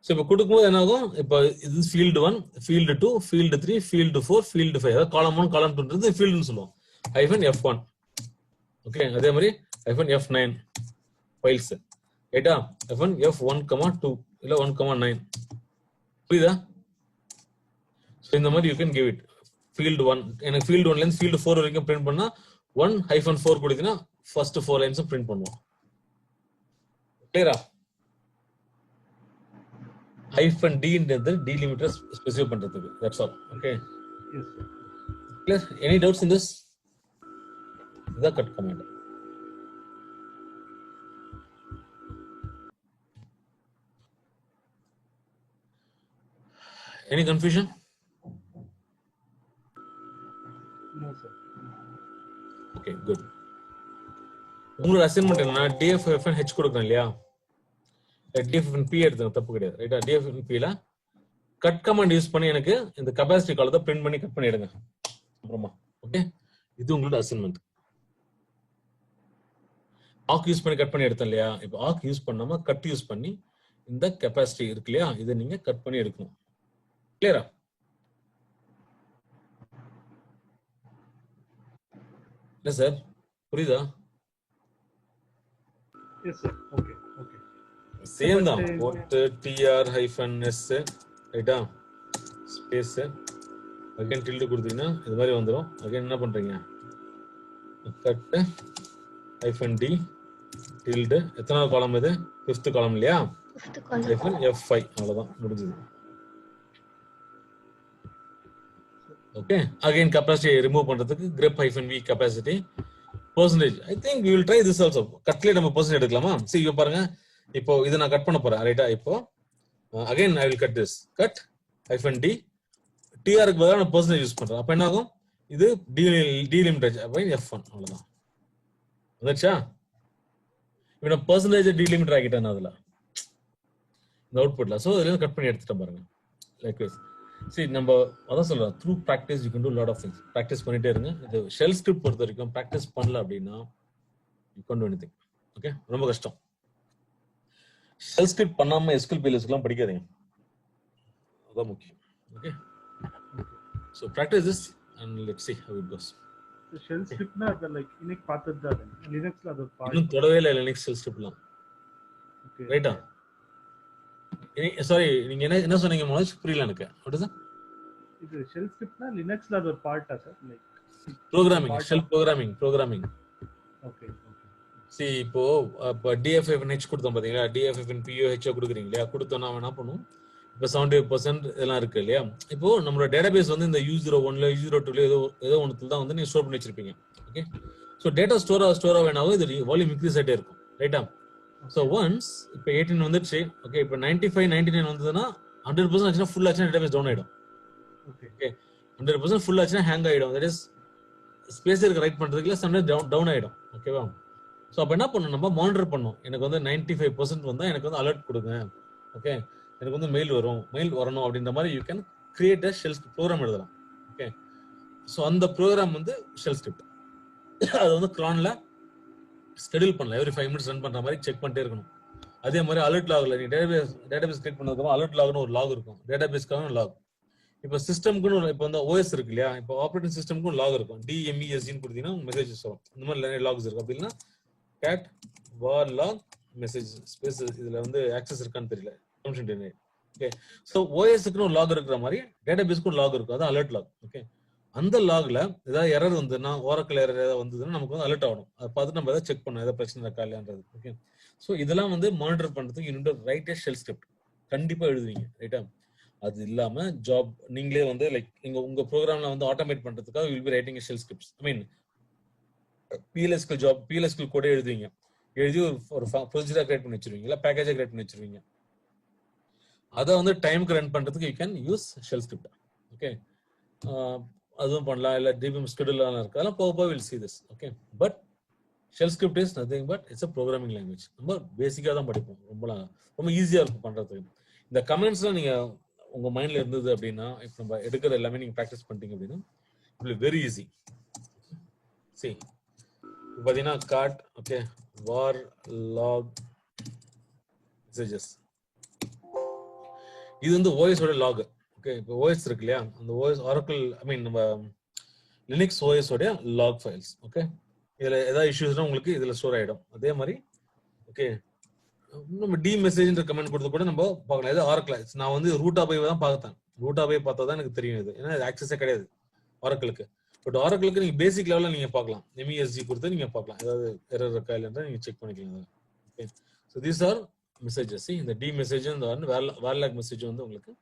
சோ இப்ப கொடுக்கும்போது என்ன ஆகும்? இப்ப இது field 1, field 2, field 3, field 4, field 5. அதாவது காலம் 1 காலம் 2ன்றது ஃபீல்ட்னு சொல்லுவோம். Hyphen F1. ஓகே, அதே மாதிரி ஹைஃபன் F9 ஃபைல்ஸ், ரைட்டா? ஹைஃபன் F1,2 இல்ல 1,9. புரியுதா? சோ இந்த மாதிரி you can give it field 1. எனக்கு ஃபீல்ட் 1ல இருந்து ஃபீல்ட் 4 வரைக்கும் பிரிண்ட் பண்ணா 1-4 கொடுத்தீங்கன்னா ஃபர்ஸ்ட் 4 லைன்ஸ் பிரிண்ட் பண்ணுவோம். கிளியரா? ஹைஃபன் டி-ன்றது டீலிமிட்டர் ஸ்பெசிஃபை பண்றதுக்கு. That's all. Okay. Yes, sir. Clear? Any doubts in this? The cut command. Any confusion? No, sir. Okay, good. உங்களோட assignment என்ன? DFFN H கொடுக்கணும் இல்லையா? DFFN P எடுத்துங்க, தப்பு கிடையாது, ரைட்டா? DFFN P ல கட் கமாண்ட் யூஸ் பண்ணி எனக்கு இந்த கெபாசிட்டி காலத்தை பிரிண்ட் பண்ணி கட் பண்ணிடுங்க அப்புறமா. ஓகே, இது உங்களோட அசைன்மெண்ட். ஆக் யூஸ் பண்ணி கட் பண்ணி எடுத்தோம் இல்லையா? இப்போ ஆக் யூஸ் பண்ணாம கட் யூஸ் பண்ணி இந்த கெபாசிட்டி இருக்கு இல்லையா, இதை நீங்க கட் பண்ணி எடுக்கணும். கிளியரா? இல்ல சார், புரியுதா? Yes, sir. Okay, okay. Same தான். போட்டு tr-s ரைட்டா, ஸ்பேஸ் அகைன் டில்ட் கொடுத்தீங்கன்னா இது மாதிரி வந்துடும். அகைன் என்ன பண்றீங்க? Cut hyphen D tilde. எத்தனாவது காலம் இது? 5th காலம் இல்லையா? Hyphen F5. அவ்வளவுதான், முடிஞ்சது. ஓகே, அகைன் கெபாசிட்டி ரிமூவ் பண்றதுக்கு grep -v capacity percentage. I think we will try this also. கட்ல நம்ம percentage எடுக்கலாமா? see இங்க பாருங்க, இப்போ இத நான் கட் பண்ண போறேன், ரைட்டா? இப்போ again I will cut this. cut -d tr க்கு பதிலா நான் percentage யூஸ் பண்றேன். அப்ப என்ன ஆகும்? இது delimiter by F1. அவ்வளவுதான். வந்துச்சா? இப்போ நான் percentage delimiter ஆக்கிட்டேன் அதுல இந்த அவுட்புட்ல. சோ இதெல்லாம் கட் பண்ணி எடுத்துட்டேன் பாருங்க. லைக்வைஸ் see நம்ம அதான் சொல்றேன், through practice you can do lot of things. practice பண்ணிட்டே இருங்க. இது ஷெல் ஸ்கிரிப்ட் பொறுத்த வரைக்கும் practice பண்ணல அப்படின்னா you can't do anything. Okay, ரொம்ப கஷ்டம். ஷெல் ஸ்கிரிப்ட் பண்ணாம SQL PLSக்குலாம் படிக்காதீங்க, அதான் முக்கியம். Okay, so practice this and let's see how it goes. The shell script na the like இன்னைக்கு பார்த்தது தான். லினக்ஸ்ல அது part. இன்னும் தொடவே இல்ல லினக்ஸ் ஷெல் ஸ்கிரிப்ட்லாம். Okay. ரைட்டா? சாரி, நீங்க என்ன சொன்னீங்க? மனோஜ், புரியல எனக்கு. what is that? இது shell script na லினக்ஸ்ல அது ஒரு பார்ட்டா sir? Like programming, shell programming. Okay, okay. see இப்போ DFFN H கொடுத்தோம் பாத்தீங்களா? DFFN POH கொடுக்குறீங்க இல்லையா? கொடுத்தோம்னா என்ன பண்ணும்? இப்போ 75% இதெல்லாம் இருக்கு இல்லையா? இப்போ நம்மளோட டேட்டாபேஸ் வந்து இந்த U01ல U02ல ஏதோ ஒன்றுல தான் வந்து நீங்க ஸ்டோர் பண்ணி வச்சிருப்பீங்க. ஓகே, ஸோ டேட்டா ஸ்டோர் வேணாவும் இது வால்யூம் இன்க்ரீஸ் ஆகிட்டே இருக்கும், ரைட்டா? ஸோ ஒன்ஸ் இப்போ 18 வந்துருச்சு, ஓகே, இப்போ 95 99 வந்ததுன்னா 100% ஆச்சுன்னா ஃபுல் ஆச்சுன்னா டேட்டாபேஸ் டவுன் ஆயிடும். ஓகே, ஓகே, 100% ஃபுல் ஆச்சுன்னா ஹேங் ஆயிடும். தட் இஸ் ஸ்பேஸ் இருக்கு ரைட் பண்றதுக்குள்ள சம்டைம் டவுன் ஆயிடும். ஓகேவா? ஸோ அப்போ என்ன பண்ணணும், நம்ம மானிட்டர் பண்ணணும். எனக்கு வந்து 95% வந்தா எனக்கு வந்து அலர்ட் கொடுங்க. ஓகே, எனக்கு வந்து மெயில் வரணும் அப்படின்ற மாதிரி you can create a shell program எழுதலாம். ஓகே, ஸோ அந்த ப்ரோக்ராம் வந்து ஷெல் ஸ்கிரிப்ட். அது வந்து கிரான்ல ஸ்கெடியூல் பண்ணலாம். எவ்ரி 5 minutes ரன் பண்ற மாதிரி செக் பண்ணிட்டே இருக்கணும். அதே மாதிரி அலர்ட் லாக்ல நீ டேட்டாபேஸ் கிரியேட் பண்ணதுக்கு அலர்ட் லாக்னு ஒரு லாக் இருக்கும். டேட்டாபேஸ்க்கான லாக். இப்போ சிஸ்டம்க்குன்னு இப்போ வந்து ஓஎஸ் இருக்கு இல்லையா, இப்போ ஆப்ரேட்டிங் சிஸ்டம்க்கும் லாக் இருக்கும். DMESGன்னு கொடுத்தீங்கன்னா மெசேஜஸ் வரும். இந்த மாதிரி நிறைய லாக்ஸ் இருக்கு. அப்படி இல்லைன்னா cat var log message space இதுல வந்து ஆக்சஸ் இருக்கான்னு தெரியல. ஓகே, ஸோ ஓஎஸ்க்குன்னு ஒரு லாக் இருக்கிற மாதிரி டேட்டாபேஸ்க்கும் லாக் இருக்கும். அதான் அலர்ட் லாக். ஓகே, அந்த லாக்ல ஏதாவது எரர் வந்துன்னா, ஓரக்கல் எரர் ஏதாவது வந்ததுன்னா நமக்கு வந்து அலர்ட் ஆகணும். அதை பார்த்துட்டு நம்ம ஏதாவது செக் பண்ணணும், ஏதாவது பிரச்சனை இருக்கா இல்லையான்றது. ஓகே, ஸோ இதெல்லாம் வந்து மானிட்டர் பண்றதுக்கு யூ ரைட் ஷெல் ஸ்கிரிப்ட் கண்டிப்பா எழுதுவீங்க. ரைட்டா? அது இல்லாம ஜாப் நீங்களே வந்து லைக் உங்க ப்ரோக்ராம்ல வந்து ஆட்டோமேட் பண்றதுக்காக will be writing shell scripts. I mean PLSQL கூட எழுதுவீங்க. எழுதி ஒரு ப்ரொசீஜரா கிரியேட் பண்ணி வச்சிருவீங்க, இல்ல பேக்கேஜா கிரியேட் பண்ணி வச்சிருவீங்க. அதை வந்து டைமுக்கு ரன் பண்றதுக்கு you can use shell script. Okay, அதுவும் பண்ணலாம். இல்ல டிபிஎம் ஸ்கெடியூல் இருக்கு, அதெல்லாம் போக will see this. Okay, but shell script is nothing but it's a programming language. ரொம்ப பேசிக்கா தான் படிப்போம். ரொம்ப ஈஸியா இருக்கும் பண்றதுக்கு. இந்த கமெண்ட்ஸ்லாம் நீங்க உங்க மைண்ட்ல இருந்தது அப்படின்னா, இப்போ நம்ம எடுக்கிற எல்லாமே நீங்க ப்ராக்டிஸ் பண்ணிட்டீங்க அப்படின்னா வெரி ஈஸி. சரி, பாத்தீங்கன்னா cat okay var log messages இது வந்து OS ஓட லாக். ஓகே, இப்போ OS இருக்கு இல்லையா, அந்த OS Oracle ஐ மீன் நம்ம Linux OS ஓட லாக் ஃபைல்ஸ். ஓகே, இதுல ஏதாவது இஷ்யூஸ்னா உங்களுக்கு இதுல ஸ்டோர் ஆயிடும். அதே மாதிரி ஓகே, நம்ம டி மெசேஜ்ன்ற கமெண்ட் கொடுத்து கூட நம்ம பார்க்கலாம். இது Oracle நான் வந்து ரூட்டா போய் தான் பார்த்தேன். ரூட்டா போய் பார்த்தா தான் எனக்கு தெரியும் இது, ஏன்னா இது ஆக்சஸே கிடையாது Oracleக்கு. பட் Oracleக்கு நீங்க பேசிக் லெவல்ல நீங்க பார்க்கலாம். MESG கொடுத்து நீங்க பார்க்கலாம், ஏதாவது எரர் இருக்கா இல்லைன்றத நீங்க செக் பண்ணிக்கலாம். Okay, so these are messages. இந்த டி மெசேஜ் வேர்லாக் மெசேஜ் வந்து உங்களுக்கு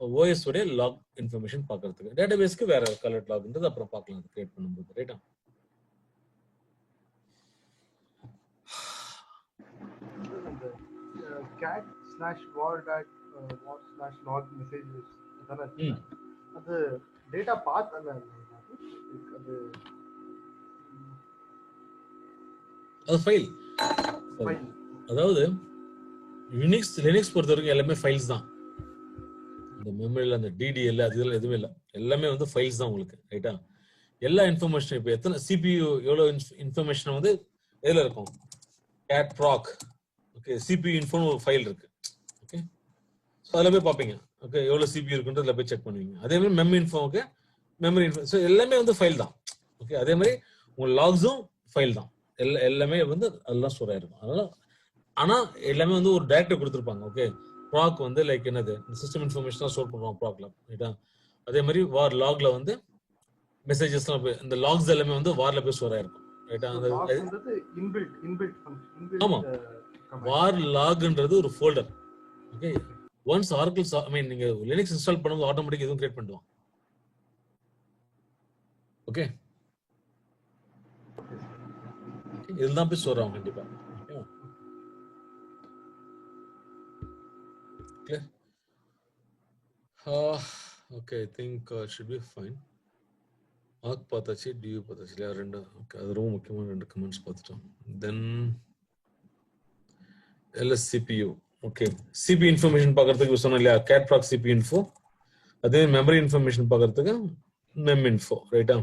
OS உடைய லாக் இன்ஃபர்மேஷன் பார்க்கறதுக்கு, டேட்டாபேஸ்க்கு வேற கலர் லாக்ன்றது அப்புறம் பார்க்கலாம் அது கிரியேட் பண்ணும்போது. ரைட்டா? cat/var.var/log messages அது டேட்டா பாத் அல்ல, அது ஃபைல். அதாவது லினக்ஸ் பொறுத்த வரைக்கும் எல்லாமே ஃபைல்ஸ் தான். இந்த மெமரியில் அந்த DDL அது இதெல்லாம் எதுவுமே இல்லை, எல்லாமே வந்து ஃபைல்ஸ் தான் உங்களுக்கு. ரைட்டா? எல்லா இன்ஃபர்மேஷன் இப்போ எத்தனை CPU எவ்வளோ இன்ஃபர்மேஷன் வந்து எதில் இருக்கும், cat proc ஓகே CPU இன்ஃபோன்னு ஒரு ஃபைல் இருக்கு. ஓகே, ஸோ அதில் போய் பார்ப்பீங்க. ஓகே, எவ்வளோ CPU இருக்குன்றதுல போய் செக் பண்ணுவீங்க. அதே மாதிரி memory info. Okay, memory info. So எல்லாமே வந்து ஃபைல் தான். ஓகே, அதே மாதிரி உங்க லாக்ஸும் ஃபைல் தான். எல்லாமே வந்து அதெல்லாம் ஸ்டோர் ஆயிருக்கும். அதனால ஆனா எல்லாமே வந்து ஒரு டைரக்டரி கொடுத்துருப்பாங்க. ஓகே, ப்ராக் வந்து லைக் என்னது சிஸ்டம் இன்ஃபர்மேஷன் ஸ்டோர் பண்ணுவாங்க ப்ராக்ல. ரைட்டா? அதே மாதிரி வார் லாக்ல வந்து மெசேஜஸ்லாம் போய் இந்த லாக்ஸ் எல்லாமே வந்து வார்ல போய் ஸ்டோர் ஆயிருக்கும். ரைட்டா? ஆமா, வார் லாக்ன்றது ஒரு ஃபோல்டர். ஓகே, ஒன்ஸ் ஆரக்கிள் ஐ மீன் நீங்க லினக்ஸ் இன்ஸ்டால் பண்ணும்போது ஆட்டோமேட்டிக் எதுவும் கிரியேட் பண்ணுவாங்க. ஓகே, இதுதான் போய் ஸ்டோர் ஆகும் கண்டிப்பா. Clear? Okay, I think should be fine. ஆக் பார்த்தாச்சு, டியூ பார்த்தாச்சு இல்லையா, ரெண்டு. ஓகே, அது ரொம்ப முக்கியமான ரெண்டு கமெண்ட்ஸ் பார்த்துட்டோம். தென் LSCPU. ஓகே, CPU இன்ஃபர்மேஷன் பார்க்கறதுக்கு சொன்னோம் இல்லையா, கேட் ப்ராக் CPU இன்ஃபோ. அதே மெமரி இன்ஃபர்மேஷன் பார்க்கறதுக்கு மெம் இன்ஃபோ. ரைட்டா?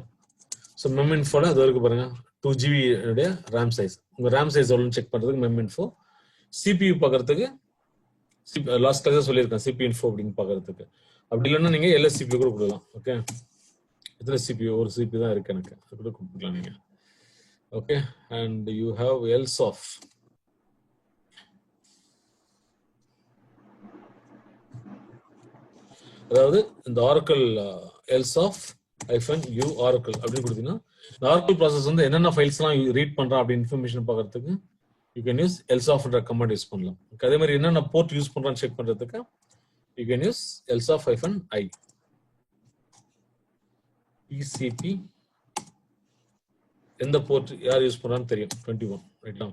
ஸோ மெம் இன்ஃபோல அது வரைக்கும் பாருங்க 2GB உடைய ரேம் சைஸ். உங்க ரேம் சைஸ் எவ்வளோன்னு செக் பண்றதுக்கு மெம் இன்ஃபோ. CPU பார்க்கறதுக்கு லாஸ்ட் கிளாஸ் சொல்லியிருக்கேன் CPU இன்ஃபோ அப்படின்னு பார்க்கறதுக்கு. அப்படி இல்லைன்னா நீங்க LSCPU கூட கொடுக்கலாம். ஓகே, எத்தனை CPU? ஒரு CPU தான் இருக்கு எனக்கு, அது கூட கொடுத்துக்கலாம் நீங்க. Okay, and you have LSOF. அதாவது இந்த Oracle LSOF -u Oracle அப்படின்னு கொடுத்தீங்கன்னா இந்த Oracle ப்ராசஸ் வந்து என்னென்ன ஃபைல்ஸ்லாம் ரீட் பண்றான் அப்படி இன்ஃபர்மேஷன் பார்க்கறதுக்கு யூ கேன் யூஸ் LSOFன்ற கமாண்ட் யூஸ் பண்ணலாம். அதே மாதிரி என்னென்ன போர்ட் யூஸ் பண்றான்னு செக் பண்றதுக்கு you can use LSOF-i. TCP எந்த போர்ட் யார் யூஸ் பண்றான்னு தெரியும், 21. ரைட்டா?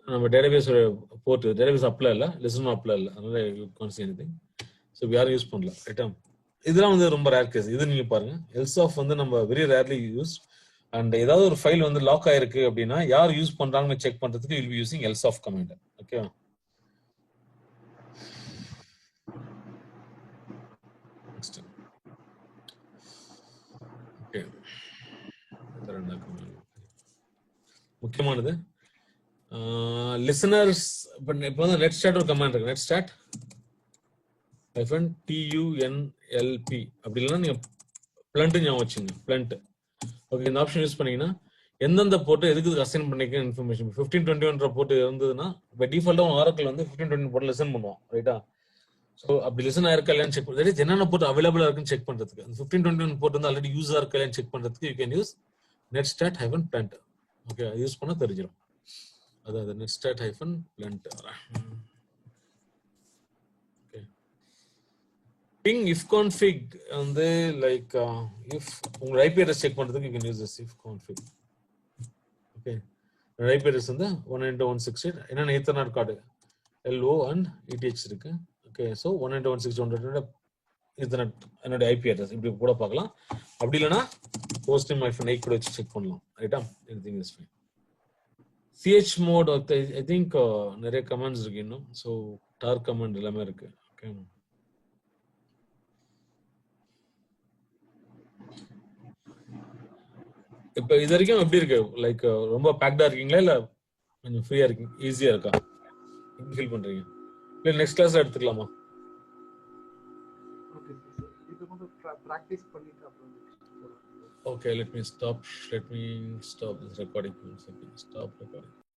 நம்ம டேட்டாபேஸ் போர்ட், டேட்டாபேஸ் அப்ளை இல்லை, லிசனும் அப்ளை இல்லை, அதனால you can't see anything. So யாரும் யூஸ் பண்ணல. ரைட்டா? இதெல்லாம் வந்து ரொம்ப ரேர் கேஸ். இது நீங்க பாருங்க, LSOF வந்து நம்ம வெரி ரேர்லி யூஸ். அண்ட் ஏதாவது ஒரு ஃபைல் வந்து லாக் ஆயிருக்கு அப்படின்னா யார் யூஸ் பண்றாங்கன்னு செக் பண்றதுக்கு will be using lsof command. Okay, next. Okay, முக்கியமானது லிசனர்ஸ். இப்போ வந்து நெட் ஸ்டார்ட் ஒரு கமாண்ட் இருக்கு, நெட் ஸ்டார்ட் TUNLP. அப்படி இல்லைன்னா நீங்க பிளண்ட் ஞாபகம் வச்சுங்க, பிளண்ட். ஓகே, இந்த ஆப்ஷன் யூஸ் பண்ணீங்கன்னா எந்தெந்த போர்ட் எதுக்கு அசைன் பண்ணிக்க இன்ஃபர்மேஷன் 1521 போர்ட் இருந்ததுன்னா இப்போ டிஃபால்ட்டாக ஆரக்கிள் வந்து 1520 போர்ட் லிசன் பண்ணுவோம், ரைட்டா? ஸோ அப்படி லிசன் ஆயிருக்கா இல்லையான்னு செக் பண்ணுறது, என்னென்ன போர்ட் அவைலபிளா இருக்குன்னு செக் பண்றதுக்கு, அந்த 1521 போர்ட் வந்து ஆல்ரெடி யூஸ் இருக்கா இல்லையான்னு செக் பண்றதுக்கு you can use netstat hyphen plnt. Okay, use பண்ண தெரிஞ்சிடும். அதாவது netstat hyphen plnt. Ping if config வந்து லைக் if உங்க ஐபி அட்ரஸ் செக் பண்றதுக்கு you can use this if config. Okay, IP address வந்து 192.168 என்னென்ன ethernet card LO and ETH இருக்கு. Okay, so 192.168 ethernet என்னோட ஐபி அட்ரஸ் இப்படி கூட பார்க்கலாம். அப்படி இல்லைன்னா ஹோஸ்ட் நேம் -8 கூட வச்சு செக் பண்ணலாம், ரைட்டா? Anything is fine. Chmod I think நிறைய கமெண்ட்ஸ் இருக்கு இன்னும். ஸோ டார் கமெண்ட் எல்லாமே இருக்கு. ஓகே, இப்போ இது வரைக்கும் எப்படி இருக்கு? லைக் ரொம்ப பேக்டா இருக்கீங்களா இல்ல கொஞ்சம் ஃப்ரீயா இருக்கீங்க, ஈஸியா இருக்கா, எப்படி ஃபீல் பண்றீங்க? இல்ல நெக்ஸ்ட் கிளாஸ்ல எடுத்துக்கலாமா? ஓகே சார், இது கொஞ்சம் பிராக்டிஸ் பண்ணிட்டு அப்புறம் Okay, let me stop this recording. Stop recording.